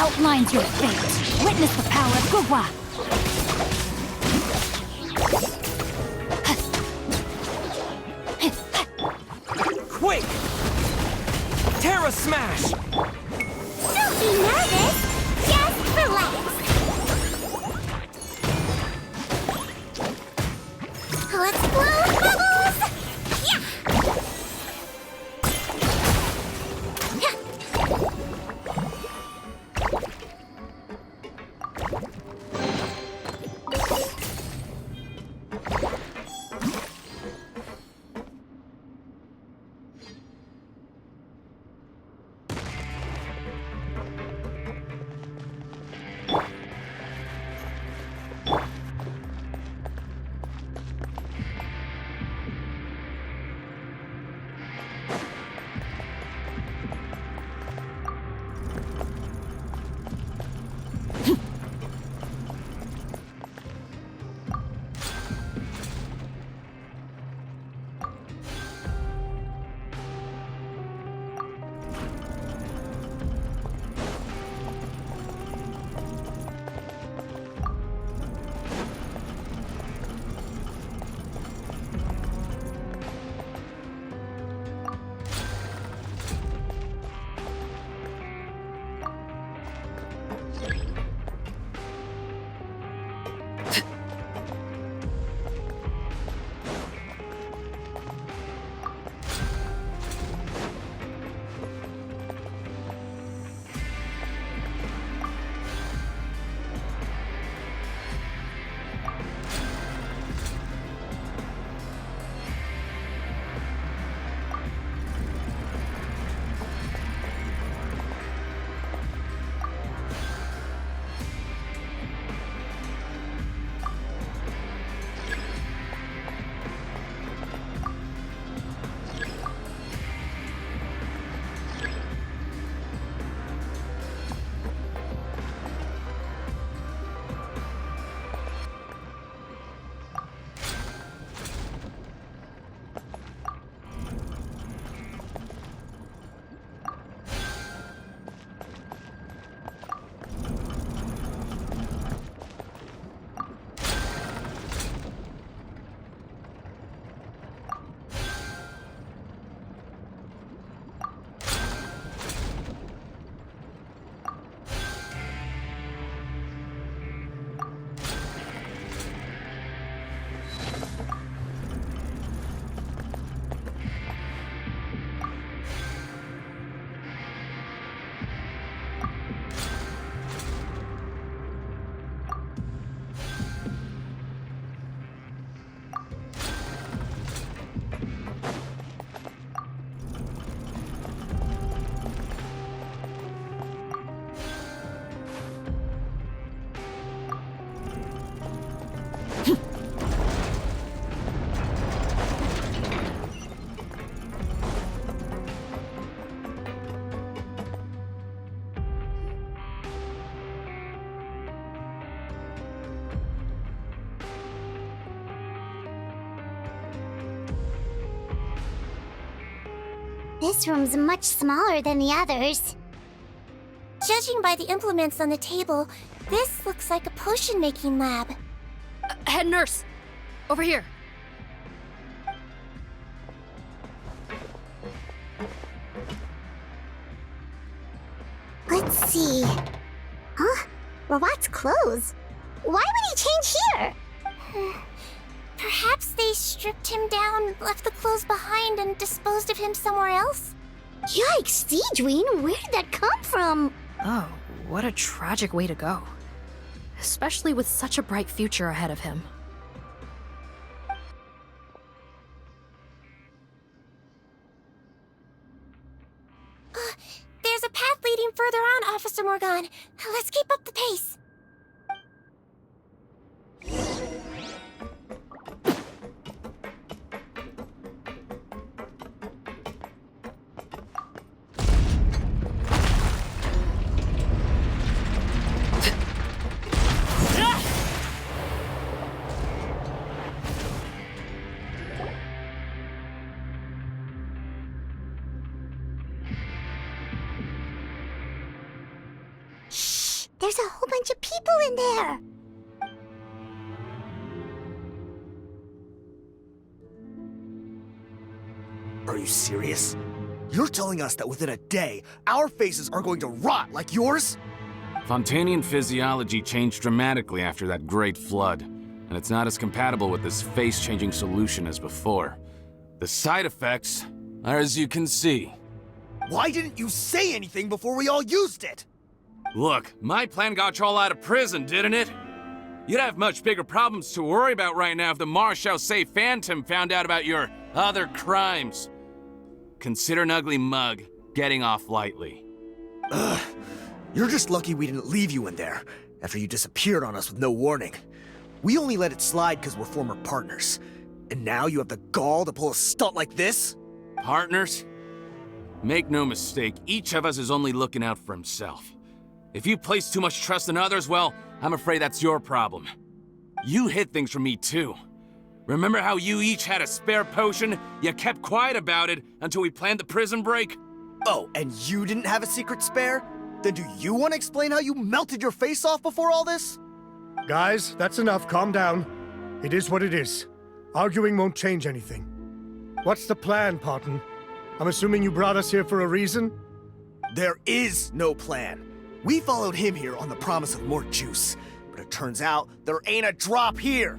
outlines your fate. Witness the power of Gugwa. Quick! Terra Smash! Don't be nervous. Just relax. Let's blow bubbles. Yeah. This room's much smaller than the others. Judging by the implements on the table, this looks like a potion-making lab. Head nurse! Over here. Let's see. Huh? Robot's clothes. Why would he change here? Perhaps they stripped him down, left the clothes behind, and disposed of him somewhere else? Yikes, Sigewinne, where did that come from? Oh, what a tragic way to go. Especially with such a bright future ahead of him. There's a path leading further on, Officer Morgan. Let's keep up the pace. Shh! There's a whole bunch of people in there. Are you serious? You're telling us that within a day, our faces are going to rot like yours? Fontanian physiology changed dramatically after that great flood, and it's not as compatible with this face-changing solution as before. The side effects are as you can see. Why didn't you say anything before we all used it? Look, my plan got you all out of prison, didn't it? You'd have much bigger problems to worry about right now if the Marechaussee Phantom found out about your other crimes. Consider an ugly mug getting off lightly. Ugh. You're just lucky we didn't leave you in there after you disappeared on us with no warning. We only let it slide because we're former partners. And now you have the gall to pull a stunt like this? Partners? Make no mistake, each of us is only looking out for himself. If you place too much trust in others, well, I'm afraid that's your problem. You hid things from me too. Remember how you each had a spare potion? You kept quiet about it until we planned the prison break? Oh, and you didn't have a secret spare? Then do you want to explain how you melted your face off before all this? Guys, that's enough. Calm down. It is what it is. Arguing won't change anything. What's the plan, Parton? I'm assuming you brought us here for a reason? There is no plan. We followed him here on the promise of more juice, but it turns out there ain't a drop here.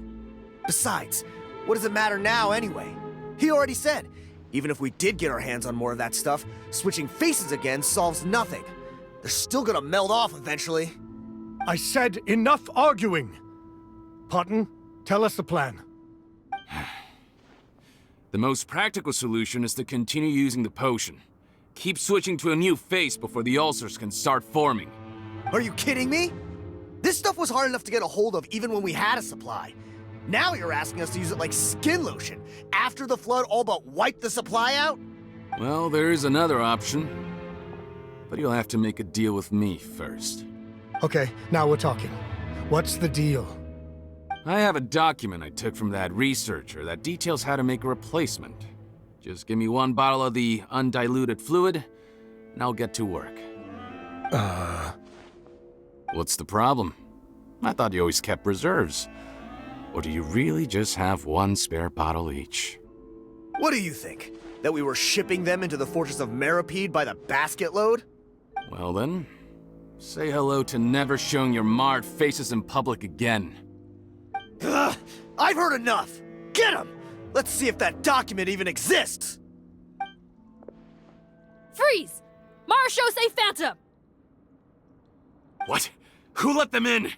Besides, what does it matter now anyway? He already said, even if we did get our hands on more of that stuff, switching faces again solves nothing. They're still gonna melt off eventually. I said enough arguing! Parton, tell us the plan. The most practical solution is to continue using the potion. Keep switching to a new face before the ulcers can start forming. Are you kidding me? This stuff was hard enough to get a hold of even when we had a supply. Now you're asking us to use it like skin lotion, after the flood all but wiped the supply out? Well, there is another option. But you'll have to make a deal with me first. Okay, now we're talking. What's the deal? I have a document I took from that researcher that details how to make a replacement. Just give me one bottle of the undiluted fluid, and I'll get to work. What's the problem? I thought you always kept reserves. Or do you really just have one spare bottle each? What do you think? That we were shipping them into the fortress of Meripede by the basket load? Well then, say hello to never showing your marred faces in public again. Ugh, I've heard enough! Get him! Let's see if that document even exists! Freeze! Marechaussee Phantom! What? Who let them in?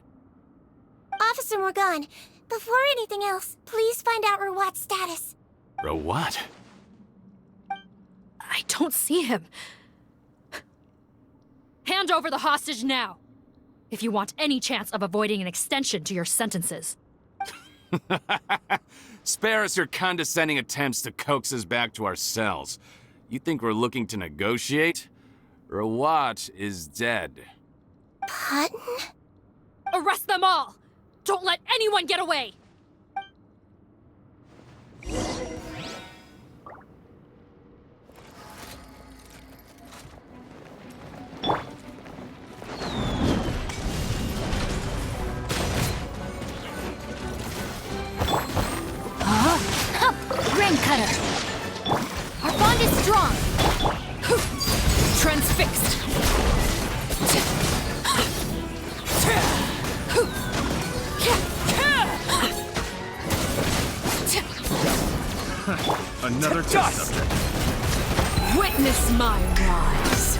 Officer Morgan, before anything else, please find out Rawat's status. Rawat? I don't see him. Hand over the hostage now, if you want any chance of avoiding an extension to your sentences. Spare us your condescending attempts to coax us back to our cells. You think we're looking to negotiate? Rawat is dead. Parton? Arrest them all! Don't let anyone get away! Rain Cutter! Our bond is strong! Transfixed! Another test subject. Witness my rise!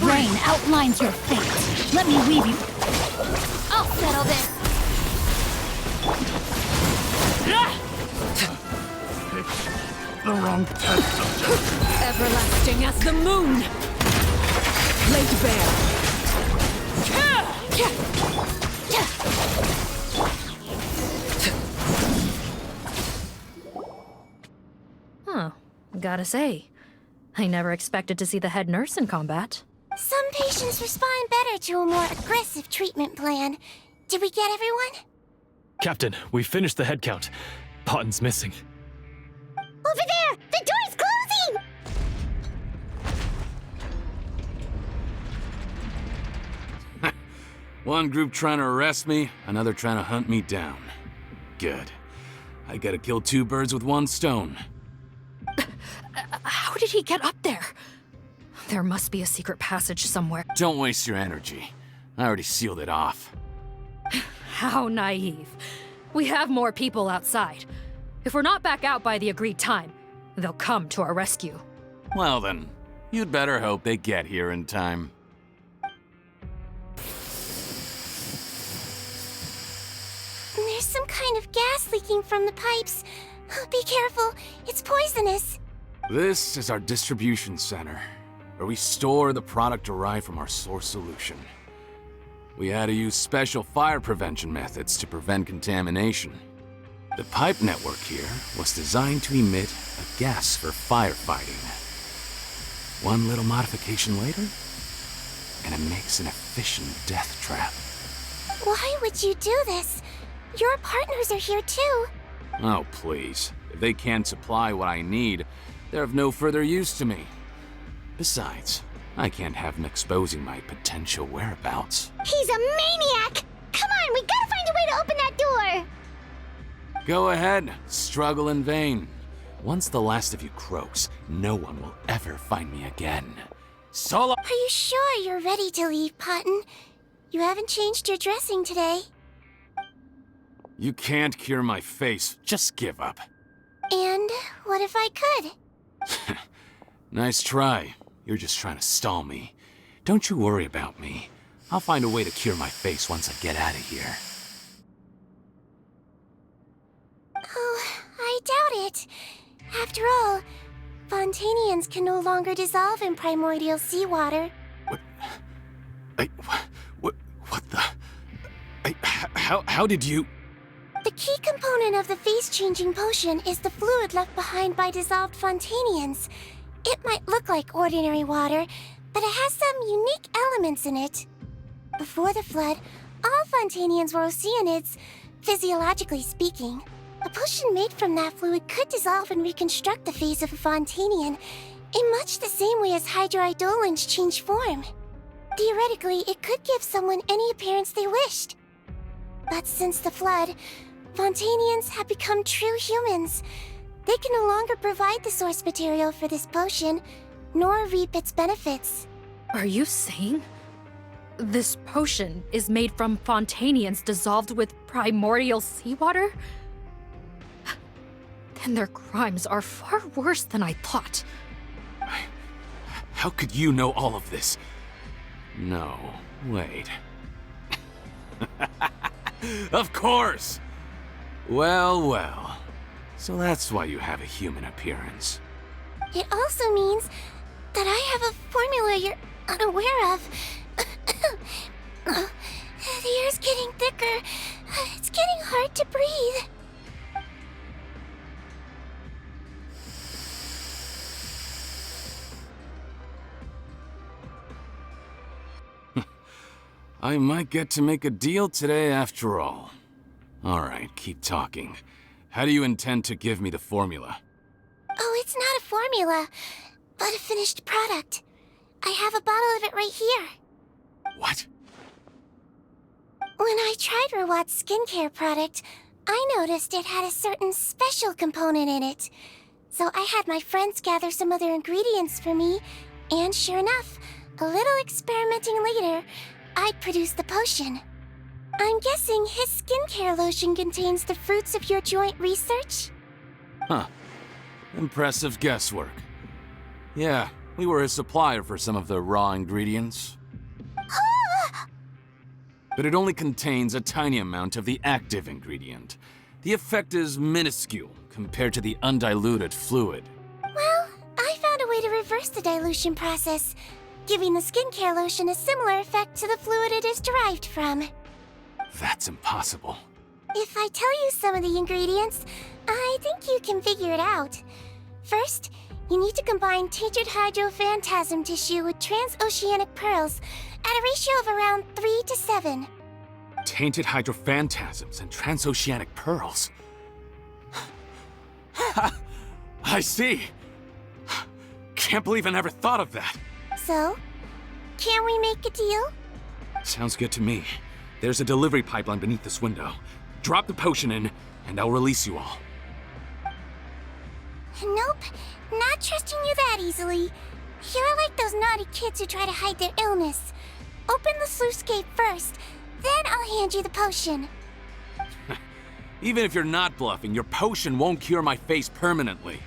Rain outlines your fate. Let me weave you. I'll settle this. The wrong test subject. Everlasting as the moon! Laid bare. Huh. Gotta say, I never expected to see the head nurse in combat. Some patients respond better to a more aggressive treatment plan. Did we get everyone? Captain, we finished the head count. Button's missing. Over there! The door's closing! One group trying to arrest me, another trying to hunt me down. Good. I gotta kill two birds with one stone. How did he get up there? There must be a secret passage somewhere. Don't waste your energy. I already sealed it off. How naive. We have more people outside. If we're not back out by the agreed time, they'll come to our rescue. Well then, you'd better hope they get here in time. There's some kind of gas leaking from the pipes. Be careful, it's poisonous. This is our distribution center, where we store the product derived from our source solution. We had to use special fire prevention methods to prevent contamination. The pipe network here was designed to emit a gas for firefighting. One little modification later, and it makes an efficient death trap. Why would you do this? Your partners are here too. Oh, please. If they can't supply what I need, they're of no further use to me. Besides, I can't have them exposing my potential whereabouts. He's a maniac! Come on, we gotta find a way to open that door! Go ahead, struggle in vain. Once the last of you croaks, no one will ever find me again. Solo! Are you sure you're ready to leave, Potton? You haven't changed your dressing today. You can't cure my face, just give up. And what if I could? Nice try. You're just trying to stall me. Don't you worry about me. I'll find a way to cure my face once I get out of here. Oh, I doubt it. After all, Fontanians can no longer dissolve in primordial seawater. What the... How did you... The key component of the face-changing potion is the fluid left behind by dissolved Fontanians. It might look like ordinary water, but it has some unique elements in it. Before the flood, all Fontanians were oceanids, physiologically speaking. A potion made from that fluid could dissolve and reconstruct the face of a Fontanian in much the same way as hydroidolins change form. Theoretically, it could give someone any appearance they wished. But since the flood, Fontanians have become true humans. They can no longer provide the source material for this potion, nor reap its benefits. Are you saying this potion is made from Fontanians dissolved with primordial seawater? Then their crimes are far worse than I thought. How could you know all of this? No, wait. Of course! Well, well. So that's why you have a human appearance. It also means that I have a formula you're unaware of. The air's getting thicker. It's getting hard to breathe. I might get to make a deal today after all. Alright, keep talking. How do you intend to give me the formula? Oh, it's not a formula, but a finished product. I have a bottle of it right here. What? When I tried Rawat's skincare product, I noticed it had a certain special component in it. So I had my friends gather some other ingredients for me, and sure enough, a little experimenting later, I produced the potion. I'm guessing his skincare lotion contains the fruits of your joint research? Huh. Impressive guesswork. Yeah, we were his supplier for some of the raw ingredients. But it only contains a tiny amount of the active ingredient. The effect is minuscule compared to the undiluted fluid. Well, I found a way to reverse the dilution process, giving the skincare lotion a similar effect to the fluid it is derived from. That's impossible. If I tell you some of the ingredients, I think you can figure it out. First, you need to combine tainted hydrophantasm tissue with transoceanic pearls at a ratio of around 3 to 7. Tainted hydrophantasms and transoceanic pearls. I see. Can't believe I never thought of that. So, can we make a deal? Sounds good to me. There's a delivery pipeline beneath this window. Drop the potion in, and I'll release you all. Nope, not trusting you that easily. You're like those naughty kids who try to hide their illness. Open the sluice gate first, then I'll hand you the potion. Even if you're not bluffing, your potion won't cure my face permanently.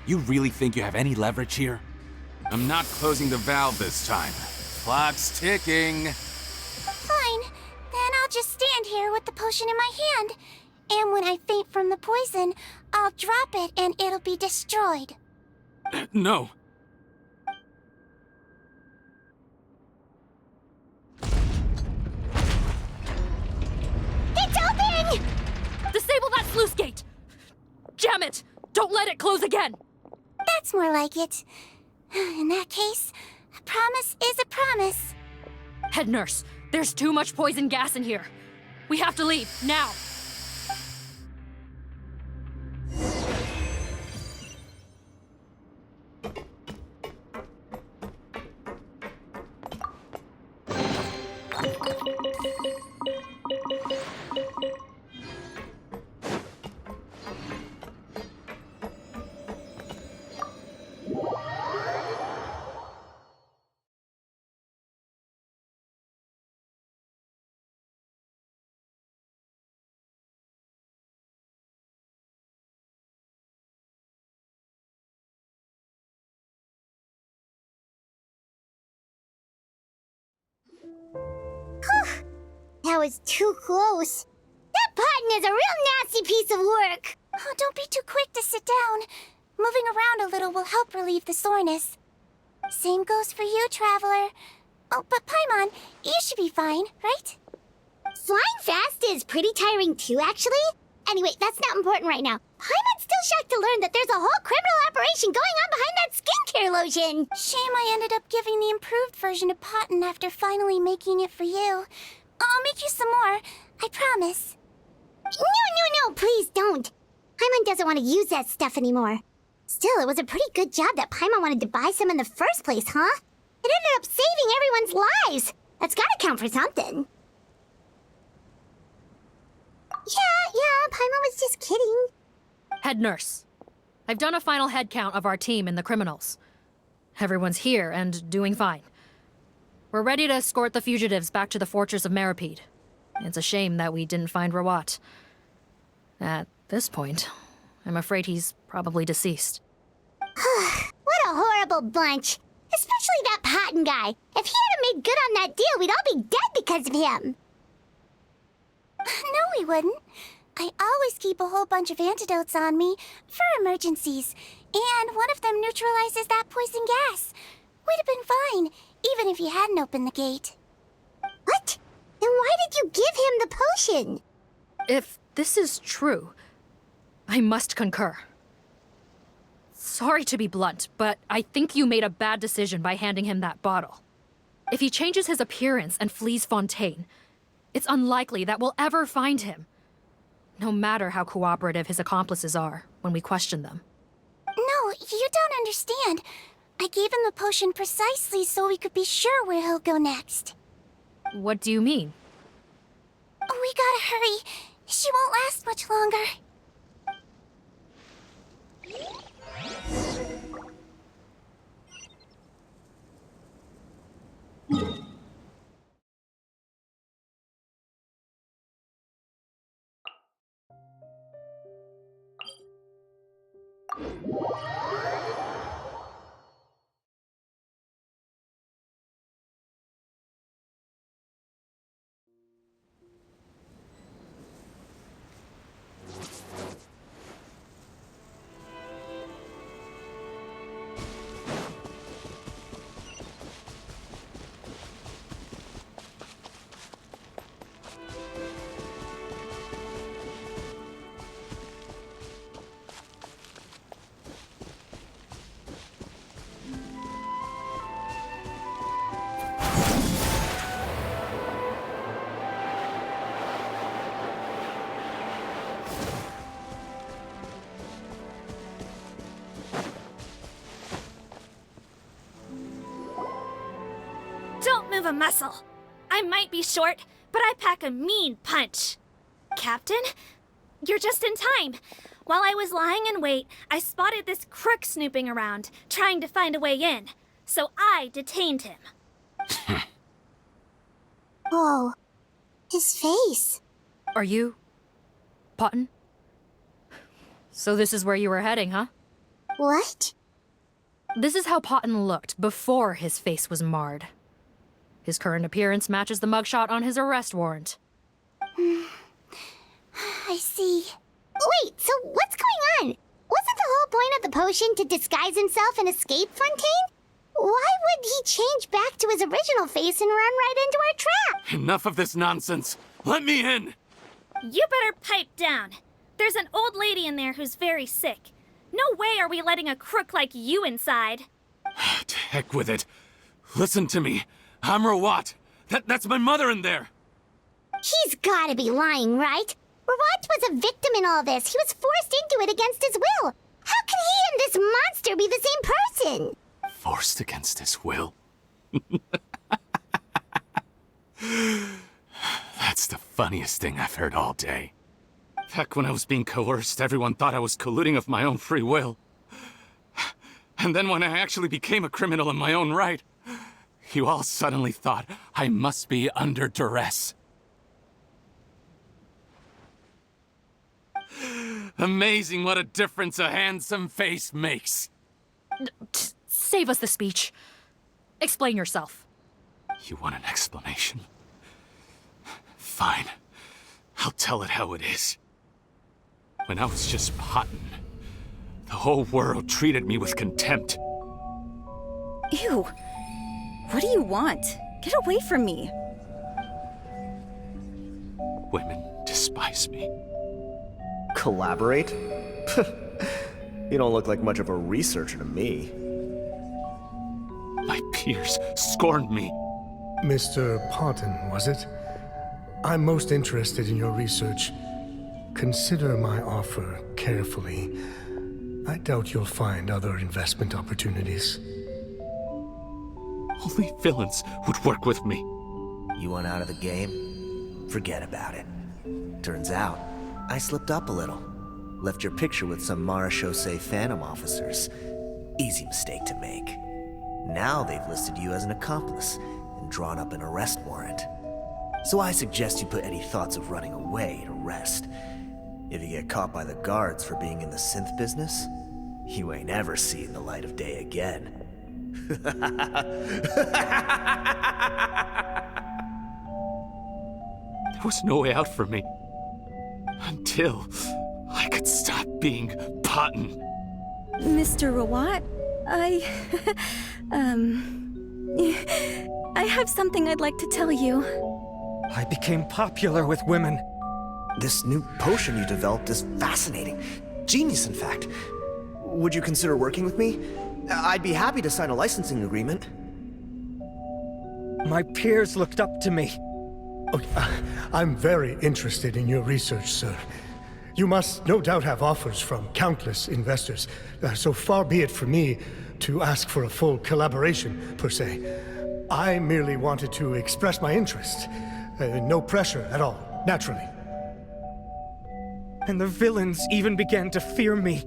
You really think you have any leverage here? I'm not closing the valve this time. Clock's ticking. Fine, then I'll just stand here with the potion in my hand. And when I faint from the poison, I'll drop it and it'll be destroyed. No. It's open! Disable that sluice gate! Jam it! Don't let it close again! That's more like it. In that case, a promise is a promise. Head nurse, there's too much poison gas in here. We have to leave, now! That was too close. That Potton is a real nasty piece of work. Oh, don't be too quick to sit down. Moving around a little will help relieve the soreness. Same goes for you, Traveler. Oh, but Paimon, you should be fine, right? Flying fast is pretty tiring too, actually. Anyway, that's not important right now. Paimon's still shocked to learn that there's a whole criminal operation going on behind that skincare lotion. Shame I ended up giving the improved version to Potton after finally making it for you. I'll make you some more, I promise. No, please don't. Paimon doesn't want to use that stuff anymore. Still, it was a pretty good job that Paimon wanted to buy some in the first place, huh? It ended up saving everyone's lives. That's gotta count for something. Yeah, Paimon was just kidding. Head nurse, I've done a final head count of our team and the criminals. Everyone's here and doing fine. We're ready to escort the fugitives back to the fortress of Meripede. It's a shame that we didn't find Rawat. At this point, I'm afraid he's probably deceased. What a horrible bunch. Especially that Potton guy. If he hadn't made good on that deal, we'd all be dead because of him. No, we wouldn't. I always keep a whole bunch of antidotes on me for emergencies, and one of them neutralizes that poison gas. We'd have been fine, even if you hadn't opened the gate. What? Then why did you give him the potion? If this is true, I must concur. Sorry to be blunt, but I think you made a bad decision by handing him that bottle. If he changes his appearance and flees Fontaine, it's unlikely that we'll ever find him. No matter how cooperative his accomplices are when we question them. No, you don't understand. I gave him the potion precisely so we could be sure where he'll go next. What do you mean? We gotta hurry. She won't last much longer. move a muscle. I might be short, but I pack a mean punch. Captain, you're just in time. While I was lying in wait, I spotted this crook snooping around, trying to find a way in. So I detained him. Whoa. His face. Are you... Potton? So this is where you were heading, huh? What? This is how Potton looked before his face was marred. His current appearance matches the mugshot on his arrest warrant. I see. Wait, so what's going on? Wasn't the whole point of the potion to disguise himself and escape Fontaine? Why would he change back to his original face and run right into our trap? Enough of this nonsense. Let me in. You better pipe down. There's an old lady in there who's very sick. No way are we letting a crook like you inside. To heck with it. Listen to me. I'm Rawat. That's my mother in there. He's gotta be lying, right? Rawat was a victim in all this. He was forced into it against his will. How can he and this monster be the same person? Forced against his will. That's the funniest thing I've heard all day. Back when I was being coerced, everyone thought I was colluding of my own free will. And then when I actually became a criminal in my own right, you all suddenly thought I must be under duress. Amazing what a difference a handsome face makes. Save us the speech. Explain yourself. You want an explanation? Fine. I'll tell it how it is. When I was just Potton, the whole world treated me with contempt. Ew. What do you want? Get away from me. Women despise me. Collaborate? You don't look like much of a researcher to me. My peers scorned me. Mr. Potton, was it? I'm most interested in your research. Consider my offer carefully. I doubt you'll find other investment opportunities. Only villains would work with me. You want out of the game? Forget about it. Turns out, I slipped up a little. Left your picture with some Marechaussee Phantom officers. Easy mistake to make. Now they've listed you as an accomplice and drawn up an arrest warrant. So I suggest you put any thoughts of running away to rest. If you get caught by the guards for being in the synth business, you ain't ever seen the light of day again. There was no way out for me. Until I could stop being Potton. Mr. Rawat, I have something I'd like to tell you. I became popular with women. This new potion you developed is fascinating. Genius, in fact. Would you consider working with me? I'd be happy to sign a licensing agreement. My peers looked up to me. I'm very interested in your research, sir. You must no doubt have offers from countless investors. So far be it from me to ask for a full collaboration, per se. I merely wanted to express my interest. No pressure at all, naturally. And the villains even began to fear me.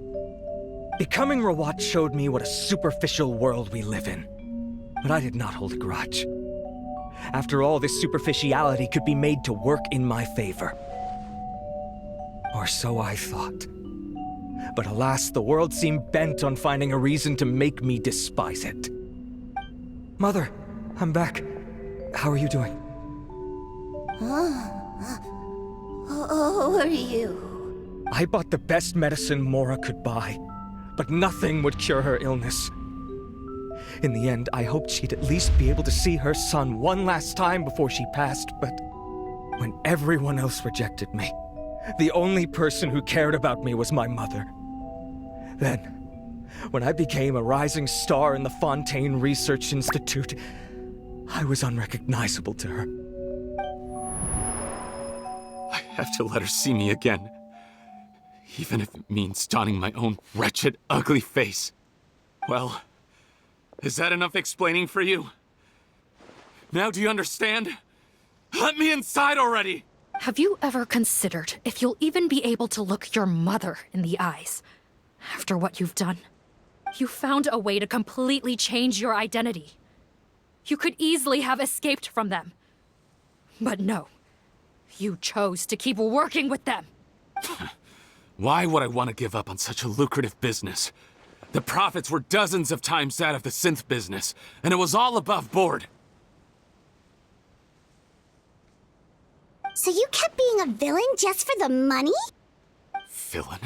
Becoming Rawat showed me what a superficial world we live in. But I did not hold a grudge. After all, this superficiality could be made to work in my favor. Or so I thought. But alas, the world seemed bent on finding a reason to make me despise it. Mother, I'm back. How are you doing? Who are you? I bought the best medicine Mora could buy, but nothing would cure her illness. In the end, I hoped she'd at least be able to see her son one last time before she passed, but when everyone else rejected me, the only person who cared about me was my mother. Then, when I became a rising star in the Fontaine Research Institute, I was unrecognizable to her. I have to let her see me again. Even if it means donning my own wretched, ugly face. Well, is that enough explaining for you? Now do you understand? Let me inside already! Have you ever considered if you'll even be able to look your mother in the eyes after what you've done? You found a way to completely change your identity. You could easily have escaped from them. But no, you chose to keep working with them. Why would I want to give up on such a lucrative business? The profits were dozens of times that of the synth business, and it was all above board. So you kept being a villain just for the money? Villain?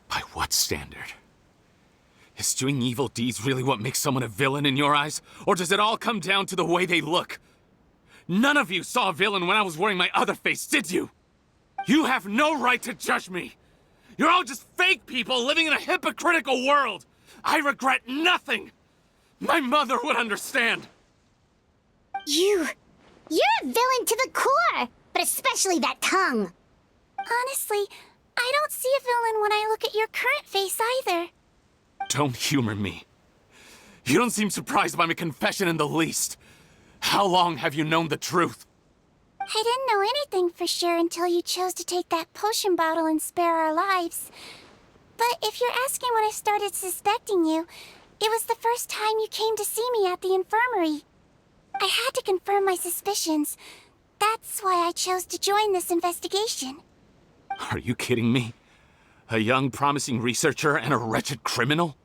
By what standard? Is doing evil deeds really what makes someone a villain in your eyes? Or does it all come down to the way they look? None of you saw a villain when I was wearing my other face, did you? You have no right to judge me! You're all just fake people living in a hypocritical world! I regret nothing! My mother would understand! You're a villain to the core! But especially that tongue! Honestly, I don't see a villain when I look at your current face either. Don't humor me. You don't seem surprised by my confession in the least. How long have you known the truth? I didn't know anything for sure until you chose to take that potion bottle and spare our lives. But if you're asking when I started suspecting you, it was the first time you came to see me at the infirmary. I had to confirm my suspicions. That's why I chose to join this investigation. Are you kidding me? A young, promising researcher and a wretched criminal?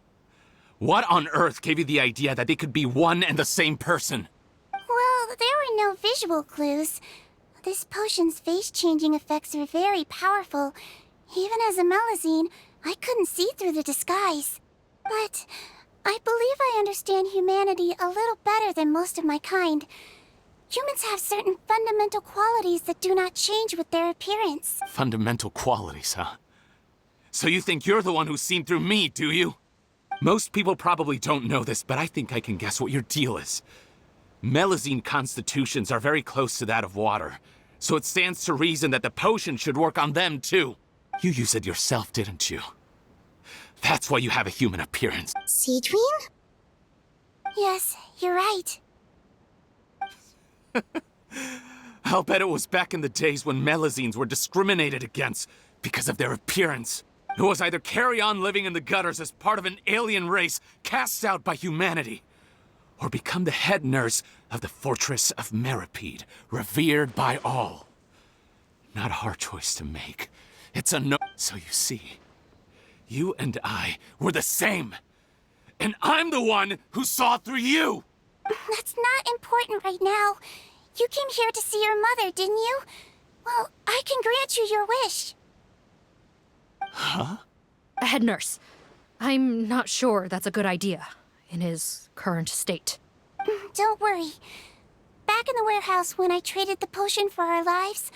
What on earth gave you the idea that they could be one and the same person? Well, there were no visual clues. This potion's face-changing effects are very powerful. Even as a Melazine, I couldn't see through the disguise. But I believe I understand humanity a little better than most of my kind. Humans have certain fundamental qualities that do not change with their appearance. Fundamental qualities, huh? So you think you're the one who's seen through me, do you? Most people probably don't know this, but I think I can guess what your deal is. Melazine constitutions are very close to that of water, so it stands to reason that the potion should work on them too. You used it yourself, didn't you? That's why you have a human appearance. Sigewinne? Yes, you're right. I'll bet it was back in the days when Melazines were discriminated against because of their appearance. It was either carry on living in the gutters as part of an alien race cast out by humanity, or become the head nurse of the fortress of Meripede, revered by all. Not a hard choice to make. It's a no. So you see, you and I were the same. And I'm the one who saw through you! That's not important right now. You came here to see your mother, didn't you? Well, I can grant you your wish. Huh? Head nurse, I'm not sure that's a good idea in his current state. Don't worry. Back in the warehouse when I traded the potion for our lives,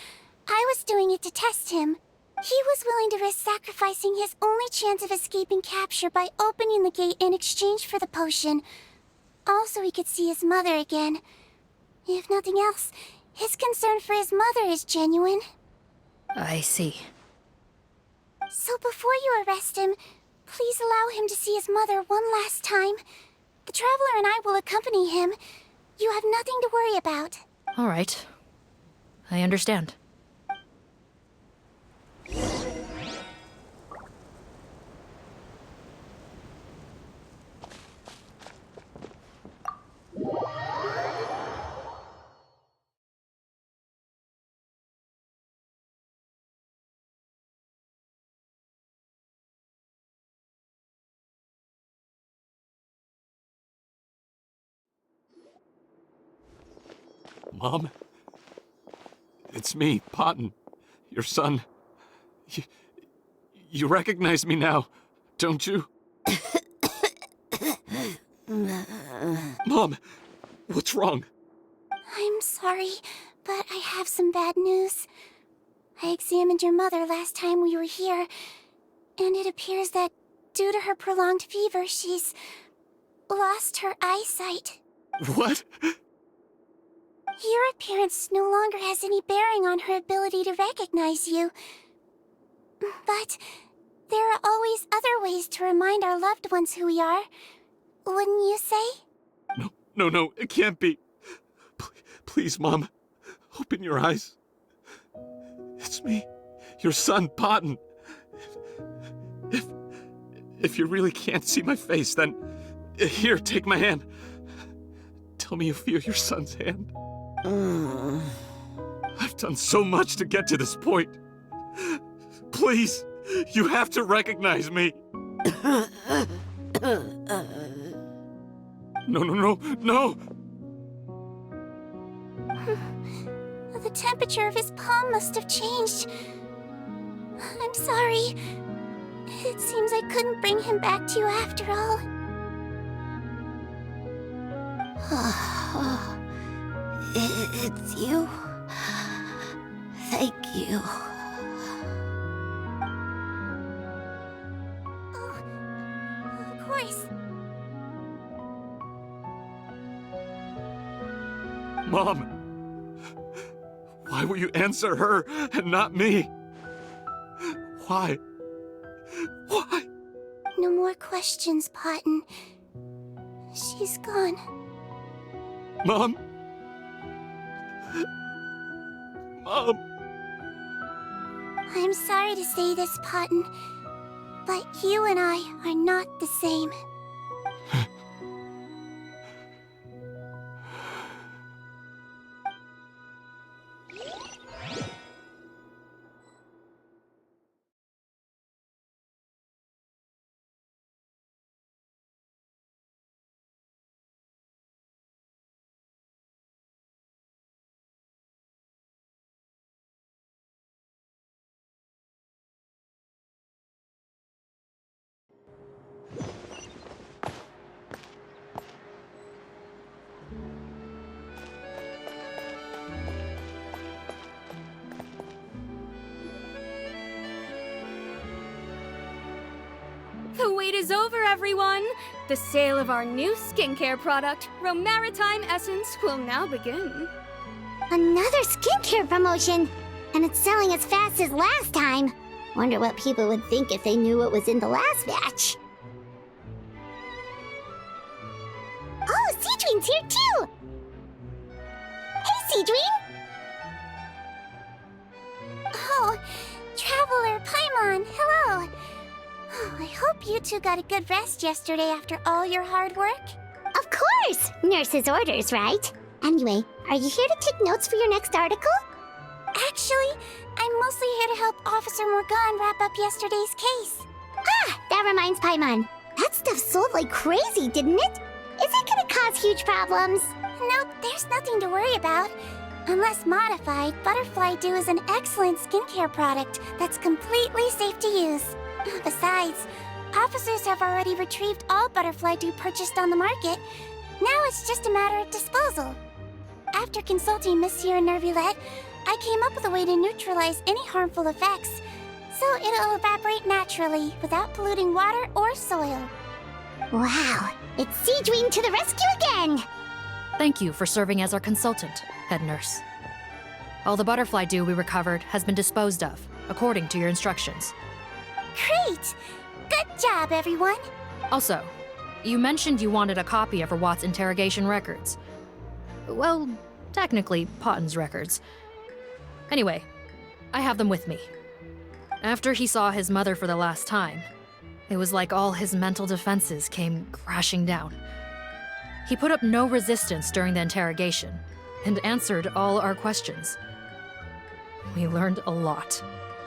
I was doing it to test him. He was willing to risk sacrificing his only chance of escaping capture by opening the gate in exchange for the potion. Also, he could see his mother again. If nothing else, his concern for his mother is genuine. I see. So before you arrest him, please allow him to see his mother one last time. The Traveler and I will accompany him. You have nothing to worry about. All right. I understand. Mom? It's me, Potton. Your son. You recognize me now, don't you? Mom, what's wrong? I'm sorry, but I have some bad news. I examined your mother last time we were here, and it appears that due to her prolonged fever, she's lost her eyesight. What? Your appearance no longer has any bearing on her ability to recognize you. But there are always other ways to remind our loved ones who we are. Wouldn't you say? No, it can't be. Please, Mom, open your eyes. It's me, your son, Potton. If you really can't see my face, then here, take my hand. Tell me you feel your son's hand. I've done so much to get to this point. Please, you have to recognize me. No. The temperature of his palm must have changed. I'm sorry. It seems I couldn't bring him back to you after all. It's you. Thank you. Of course. Mom, why will you answer her and not me? Why? Why? No more questions, Potton. She's gone. Mom? Mom? I'm sorry to say this, Potton, but you and I are not the same. The wait is over, everyone! The sale of our new skincare product, Romaritime Essence, will now begin. Another skincare promotion! And it's selling as fast as last time. Wonder what people would think if they knew what was in the last batch. Oh, Sigewinne's here too! Hey, Sigewinne! Oh, Traveler Paimon, hello! Oh, I hope you two got a good rest yesterday after all your hard work. Of course! Nurse's orders, right? Anyway, are you here to take notes for your next article? Actually, I'm mostly here to help Officer Morgan wrap up yesterday's case. Ah, that reminds Paimon. That stuff sold like crazy, didn't it? Is it gonna cause huge problems? Nope, there's nothing to worry about. Unless modified, Butterfly Dew is an excellent skincare product that's completely safe to use. Besides, officers have already retrieved all Butterfly Dew purchased on the market. Now it's just a matter of disposal. After consulting Monsieur Nervulette, I came up with a way to neutralize any harmful effects, so it'll evaporate naturally without polluting water or soil. Wow, it's Sigewinne to the rescue again! Thank you for serving as our consultant, head nurse. All the butterfly dew we recovered has been disposed of, according to your instructions. Great! Good job, everyone! Also, you mentioned you wanted a copy of Watt's interrogation records. Well, technically, Potton's records. Anyway, I have them with me. After he saw his mother for the last time, it was like all his mental defenses came crashing down. He put up no resistance during the interrogation and answered all our questions. We learned a lot.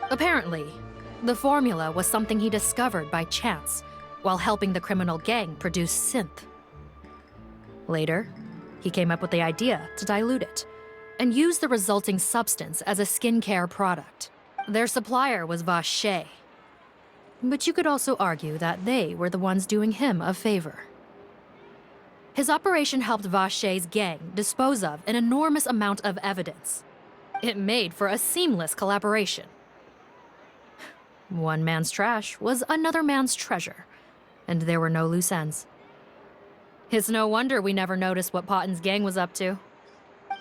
Apparently, the formula was something he discovered by chance while helping the criminal gang produce synth. Later, he came up with the idea to dilute it and use the resulting substance as a skincare product. Their supplier was Vache. But you could also argue that they were the ones doing him a favor. His operation helped Vache's gang dispose of an enormous amount of evidence. It made for a seamless collaboration. One man's trash was another man's treasure, and there were no loose ends. It's no wonder we never noticed what Potton's gang was up to.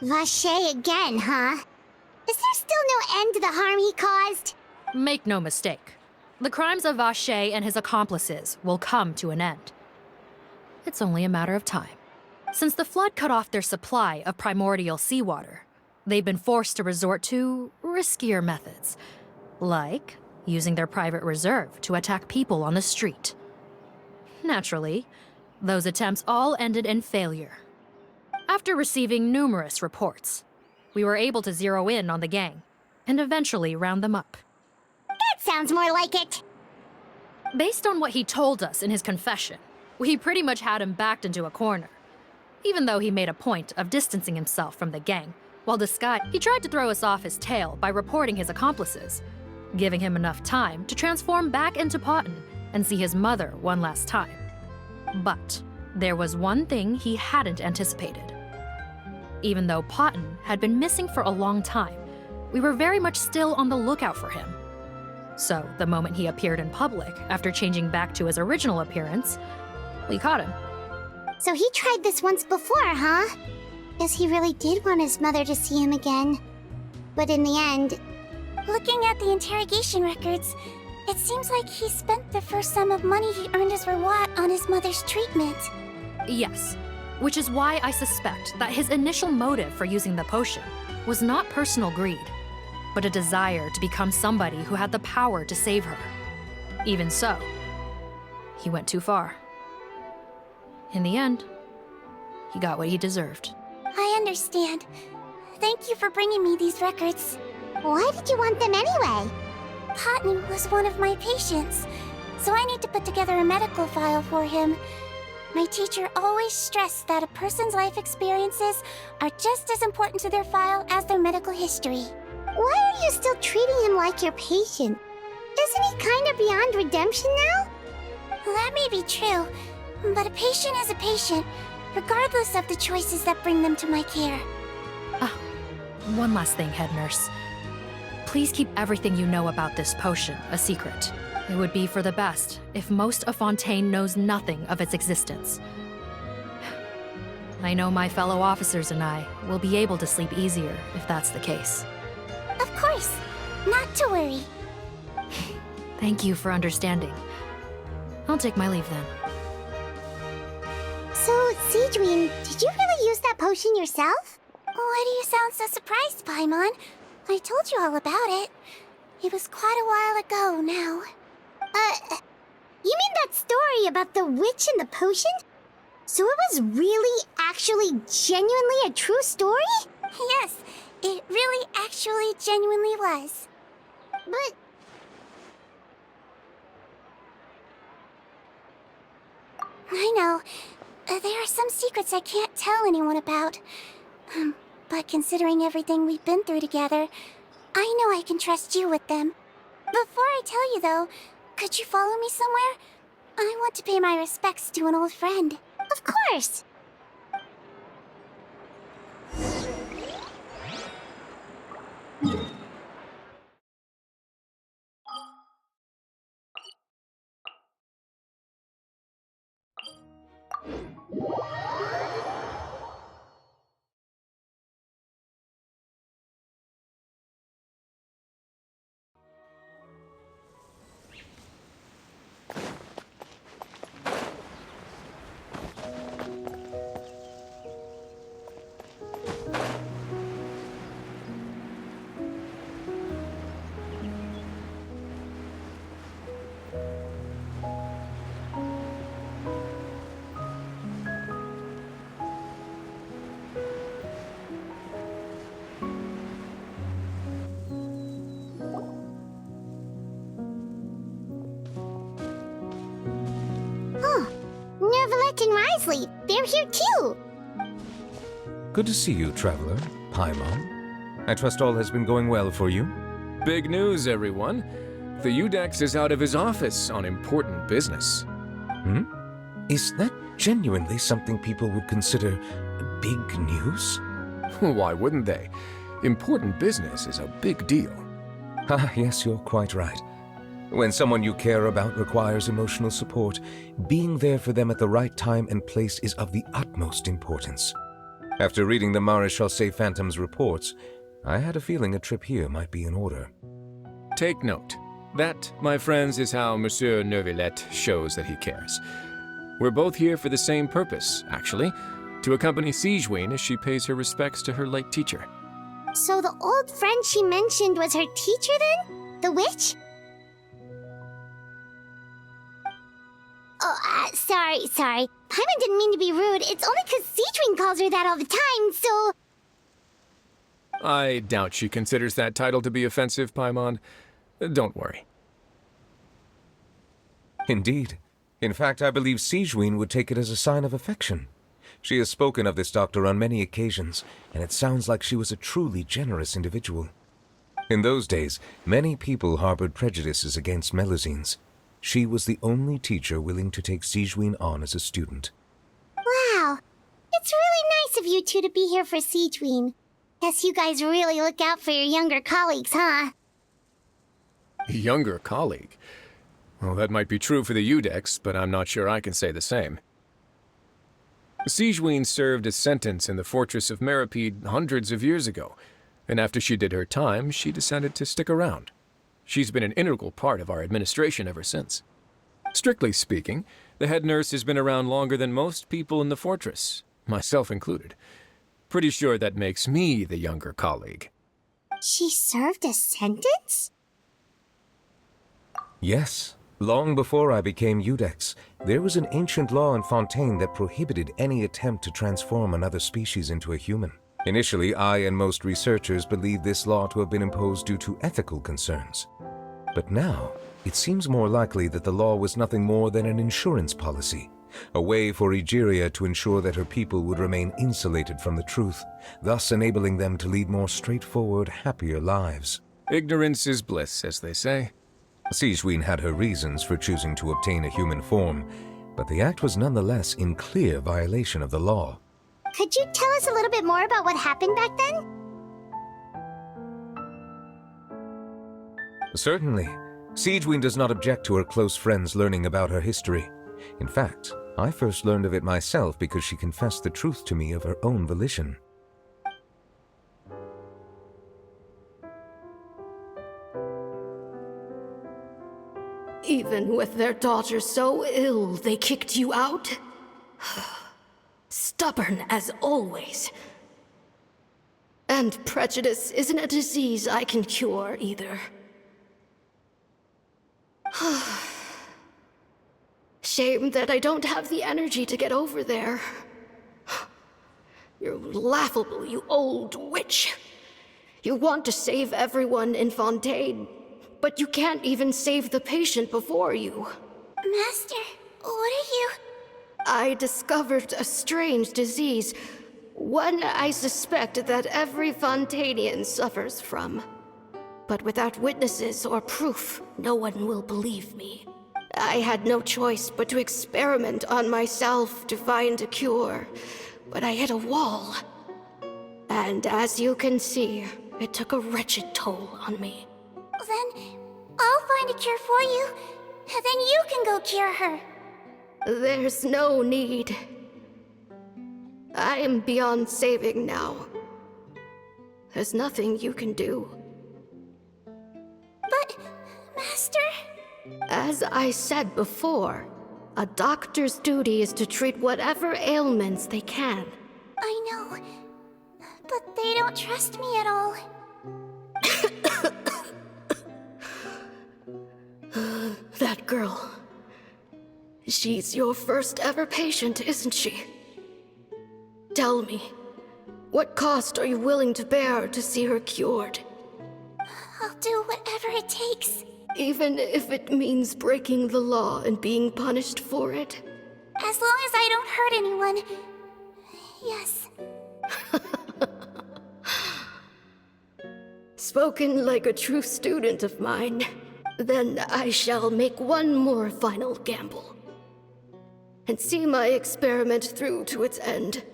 Vache again, huh? Is there still no end to the harm he caused? Make no mistake. The crimes of Vache and his accomplices will come to an end. It's only a matter of time. Since the flood cut off their supply of primordial seawater, they've been forced to resort to riskier methods, like using their private reserve to attack people on the street. Naturally, those attempts all ended in failure. After receiving numerous reports, we were able to zero in on the gang and eventually round them up. That sounds more like it. Based on what he told us in his confession, we pretty much had him backed into a corner. Even though he made a point of distancing himself from the gang, while disguised, he tried to throw us off his tail by reporting his accomplices, giving him enough time to transform back into Potton and see his mother one last time. But there was one thing he hadn't anticipated. Even though Potton had been missing for a long time, we were very much still on the lookout for him. So the moment he appeared in public after changing back to his original appearance, we caught him. So he tried this once before, huh? Guess he really did want his mother to see him again. But in the end... Looking at the interrogation records, it seems like he spent the first sum of money he earned as reward on his mother's treatment. Yes, which is why I suspect that his initial motive for using the potion was not personal greed, but a desire to become somebody who had the power to save her. Even so, he went too far. In the end, he got what he deserved. I understand. Thank you for bringing me these records. Why did you want them anyway? Potton was one of my patients, so I need to put together a medical file for him. My teacher always stressed that a person's life experiences are just as important to their file as their medical history. Why are you still treating him like your patient? Isn't he kind of beyond redemption now? That may be true, but a patient is a patient, regardless of the choices that bring them to my care. One last thing, head nurse. Please keep everything you know about this potion a secret. It would be for the best if most of Fontaine knows nothing of its existence. I know my fellow officers and I will be able to sleep easier if that's the case. Of course. Not to worry. Thank you for understanding. I'll take my leave then. So, Sigewinne, did you really use that potion yourself? Why do you sound so surprised, Paimon? I told you all about it. It was quite a while ago now. You mean that story about the witch and the potion? So it was really, actually, genuinely a true story? Yes, it really, actually, genuinely was. But... I know. There are some secrets I can't tell anyone about. But considering everything we've been through together, I know I can trust you with them. Before I tell you, though, could you follow me somewhere? I want to pay my respects to an old friend. Of course! Nervalette and Risley, they're here too! Good to see you, Traveler. Paimon. I trust all has been going well for you? Big news, everyone. The Udex is out of his office on important business. Is that genuinely something people would consider big news? Why wouldn't they? Important business is a big deal. Ah, yes, you're quite right. When someone you care about requires emotional support, being there for them at the right time and place is of the utmost importance. After reading the Maréchal Phantom's reports, I had a feeling a trip here might be in order. Take note. That, my friends, is how Monsieur Nervalette shows that he cares. We're both here for the same purpose, actually. to accompany Sigewinne as she pays her respects to her late teacher. So the old friend she mentioned was her teacher then? The witch? Oh, sorry. Paimon didn't mean to be rude. It's only because Sigewinne calls her that all the time, so... I doubt she considers that title to be offensive, Paimon. Don't worry. Indeed. In fact, I believe Sigewinne would take it as a sign of affection. She has spoken of this doctor on many occasions, and it sounds like she was a truly generous individual. In those days, many people harbored prejudices against Melusines. She was the only teacher willing to take Sigewinne on as a student. Wow. It's really nice of you two to be here for Sigewinne. Guess you guys really look out for your younger colleagues, huh? Younger colleague? Well, that might be true for the Udex, but I'm not sure I can say the same. Sigewinne served a sentence in the fortress of Meripede hundreds of years ago, and after she did her time, she decided to stick around. She's been an integral part of our administration ever since. Strictly speaking, the head nurse has been around longer than most people in the fortress, myself included. Pretty sure that makes me the younger colleague. She served a sentence? Yes. Long before I became Udex, there was an ancient law in Fontaine that prohibited any attempt to transform another species into a human. Initially, I and most researchers believed this law to have been imposed due to ethical concerns. But now, it seems more likely that the law was nothing more than an insurance policy, a way for Egeria to ensure that her people would remain insulated from the truth, thus enabling them to lead more straightforward, happier lives. Ignorance is bliss, as they say. Sigewinne had her reasons for choosing to obtain a human form, but the act was nonetheless in clear violation of the law. Could you tell us a little bit more about what happened back then? Certainly. Sigewinne does not object to her close friends learning about her history. In fact, I first learned of it myself because she confessed the truth to me of her own volition. Even with their daughter so ill, they kicked you out? Stubborn as always. And prejudice isn't a disease I can cure either. Shame that I don't have the energy to get over there. You're laughable, you old witch. You want to save everyone in Fontaine, but you can't even save the patient before you. Master, what are you... I discovered a strange disease, one I suspect that every Fontainian suffers from. But without witnesses or proof, no one will believe me. I had no choice but to experiment on myself to find a cure, but I hit a wall. And as you can see, it took a wretched toll on me. Then I'll find a cure for you, and then you can go cure her. There's no need. I am beyond saving now. There's nothing you can do. But, Master... As I said before, a doctor's duty is to treat whatever ailments they can. I know, but they don't trust me at all. That girl. She's your first ever patient, isn't she? Tell me, what cost are you willing to bear to see her cured? I'll do whatever it takes. Even if it means breaking the law and being punished for it? As long as I don't hurt anyone. Yes. Spoken like a true student of mine. Then I shall make one more final gamble. And see my experiment through to its end.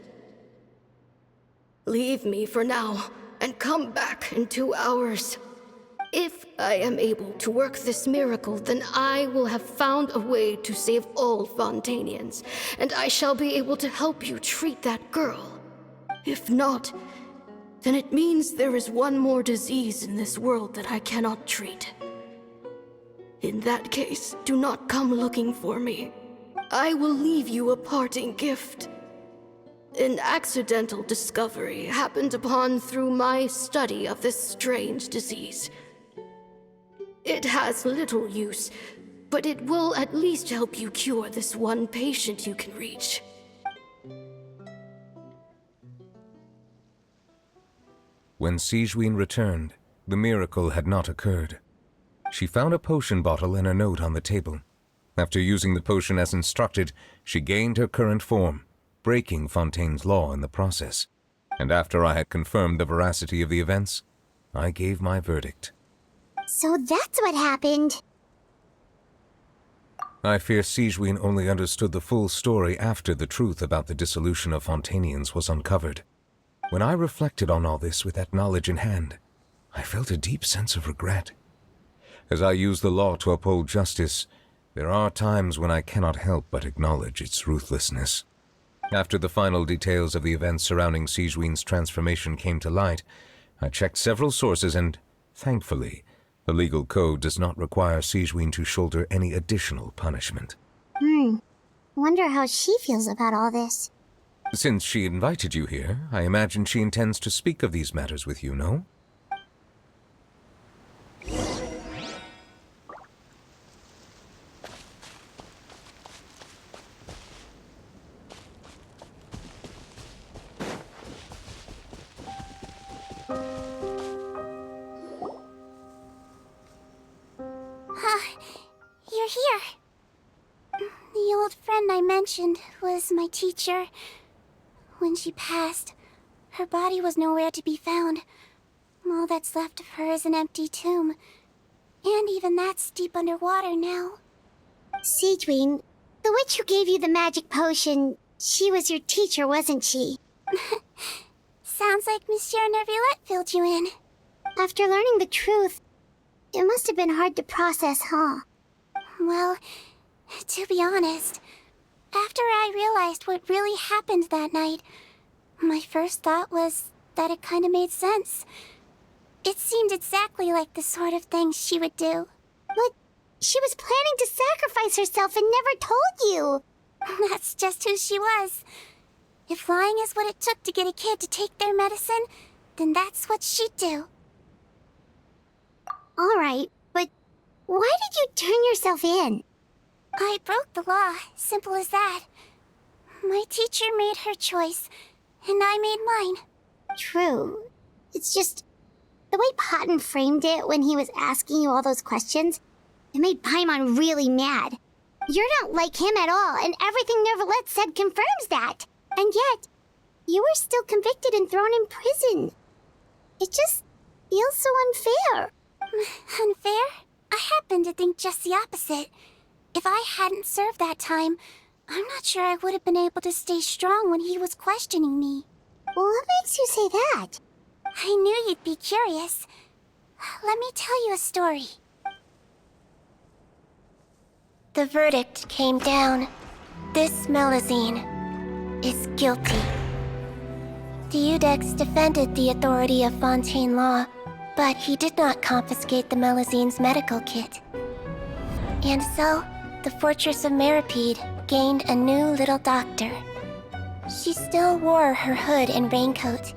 Leave me for now, and come back in 2 hours. If I am able to work this miracle, then I will have found a way to save all Fontainians, and I shall be able to help you treat that girl. If not, then it means there is one more disease in this world that I cannot treat. In that case, do not come looking for me. I will leave you a parting gift. an accidental discovery happened upon through my study of this strange disease. It has little use, but it will at least help you cure this one patient you can reach. When Sigewinne returned, the miracle had not occurred. She found a potion bottle and a note on the table. After using the potion as instructed, she gained her current form, breaking Fontaine's law in the process. And after I had confirmed the veracity of the events, I gave my verdict. So that's what happened. I fear Sigewinne only understood the full story after the truth about the dissolution of Fontainians was uncovered. When I reflected on all this with that knowledge in hand, I felt a deep sense of regret. As I use the law to uphold justice, there are times when I cannot help but acknowledge its ruthlessness. After the final details of the events surrounding Sigewinne's transformation came to light, I checked several sources and, thankfully, the legal code does not require Sigewinne to shoulder any additional punishment. Wonder how she feels about all this. Since she invited you here, I imagine she intends to speak of these matters with you, no? You're here. The old friend I mentioned was my teacher. When she passed, her body was nowhere to be found. All that's left of her is an empty tomb. And even that's deep underwater now. Sigewinne, the witch who gave you the magic potion, she was your teacher, wasn't she? Sounds like Monsieur Neuvillette filled you in. After learning the truth, it must have been hard to process, huh? Well, to be honest, after I realized what really happened that night, my first thought was that it kinda made sense. It seemed exactly like the sort of thing she would do. But she was planning to sacrifice herself and never told you. That's just who she was. If lying is what it took to get a kid to take their medicine, then that's what she'd do. Alright, but why did you turn yourself in? I broke the law, simple as that. My teacher made her choice, and I made mine. True. It's just, the way Paimon framed it when he was asking you all those questions, it made Paimon really mad. You're not like him at all, and everything Neuvillette said confirms that. And yet, you were still convicted and thrown in prison. It just feels so unfair. Unfair? I happen to think just the opposite. If I hadn't served that time, I'm not sure I would have been able to stay strong when he was questioning me. What makes you say that? I knew you'd be curious. Let me tell you a story. The verdict came down. This Melusine is guilty. The Iudex defended the authority of Fontaine law, but he did not confiscate the Melusine's medical kit. And so, the Fortress of Meripede gained a new little doctor. She still wore her hood and raincoat,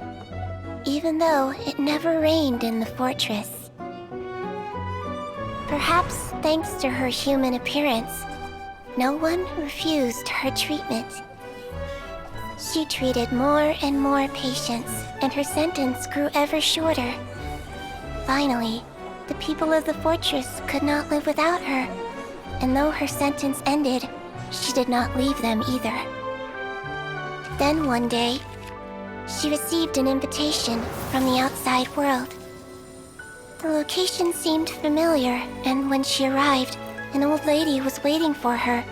even though it never rained in the fortress. Perhaps thanks to her human appearance, no one refused her treatment. She treated more and more patients, and her sentence grew ever shorter. Finally, the people of the fortress could not live without her, and though her sentence ended, she did not leave them either. Then one day, she received an invitation from the outside world. The location seemed familiar, and when she arrived, an old lady was waiting for her.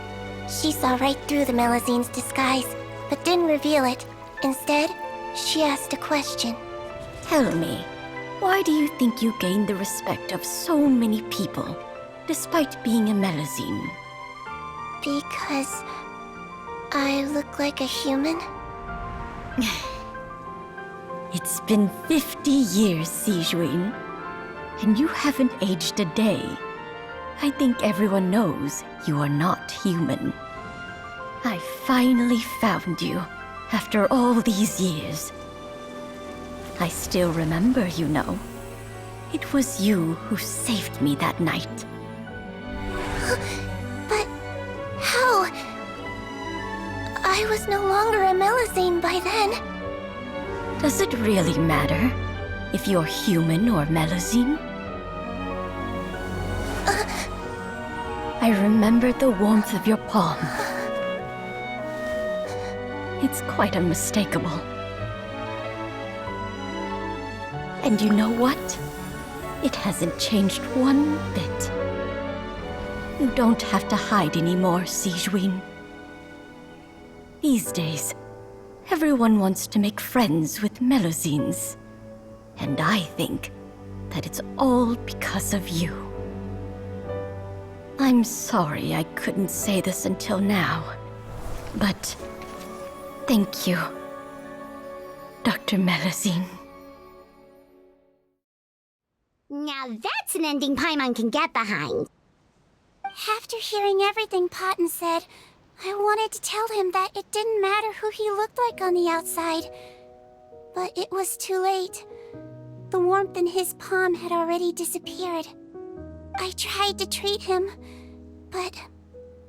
She saw right through the Melusine's disguise, but didn't reveal it. Instead, she asked a question. Tell me, why do you think you gained the respect of so many people, despite being a Melusine? Because I look like a human? It's been 50 years, Sigewinne, and you haven't aged a day. I think everyone knows you are not human. I finally found you, After all these years. I still remember, you know. It was you who saved me that night. But how? I was no longer a Melusine by then. Does it really matter if you're human or Melusine? I remember the warmth of your palm. It's quite unmistakable. And you know what? It hasn't changed one bit. You don't have to hide anymore, Sigewinne. These days, everyone wants to make friends with Melusines. And I think that it's all because of you. I'm sorry I couldn't say this until now, but thank you, Dr. Melusine. Now that's an ending Paimon can get behind. After hearing everything Paten said, I wanted to tell him that it didn't matter who he looked like on the outside. But it was too late. The warmth in his palm had already disappeared. I tried to treat him, but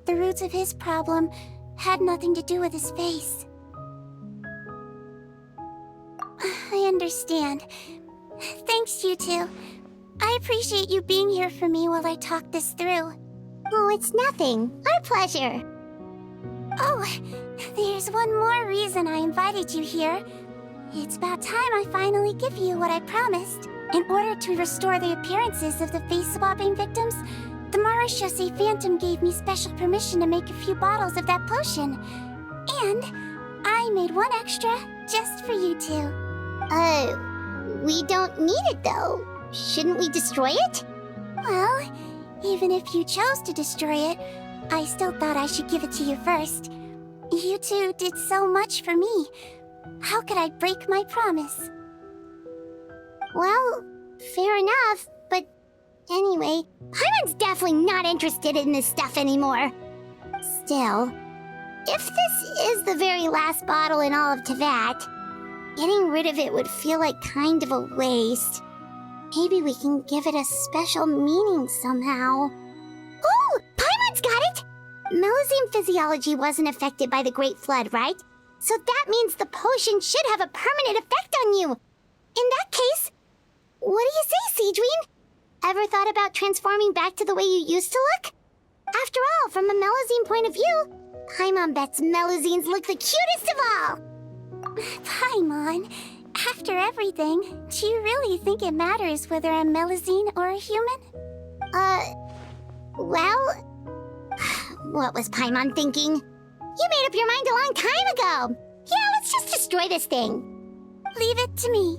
the roots of his problem had nothing to do with his face. I understand. Thanks, you two. I appreciate you being here for me while I talk this through. Oh, it's nothing. Our pleasure. Oh, there's one more reason I invited you here. It's about time I finally give you what I promised. In order to restore the appearances of the face-swapping victims, the Marashose Phantom gave me special permission to make a few bottles of that potion. And I made one extra just for you two. We don't need it though. Shouldn't we destroy it? Well, even if you chose to destroy it, I still thought I should give it to you first. You two did so much for me. How could I break my promise? Well, fair enough, but anyway, Paimon's definitely not interested in this stuff anymore. Still, if this is the very last bottle in all of Teyvat, getting rid of it would feel like kind of a waste. Maybe we can give it a special meaning somehow. Oh, Paimon's got it! Melusine physiology wasn't affected by the Great Flood, right? So that means the potion should have a permanent effect on you. In that case, what do you say, Sigewinne? Ever thought about transforming back to the way you used to look? After all, from a Melusine point of view, Paimon bets Melusines look the cutest of all. Paimon, after everything, do you really think it matters whether I'm Melusine or a human? Well... What was Paimon thinking? You made up your mind a long time ago. Yeah, let's just destroy this thing. Leave it to me.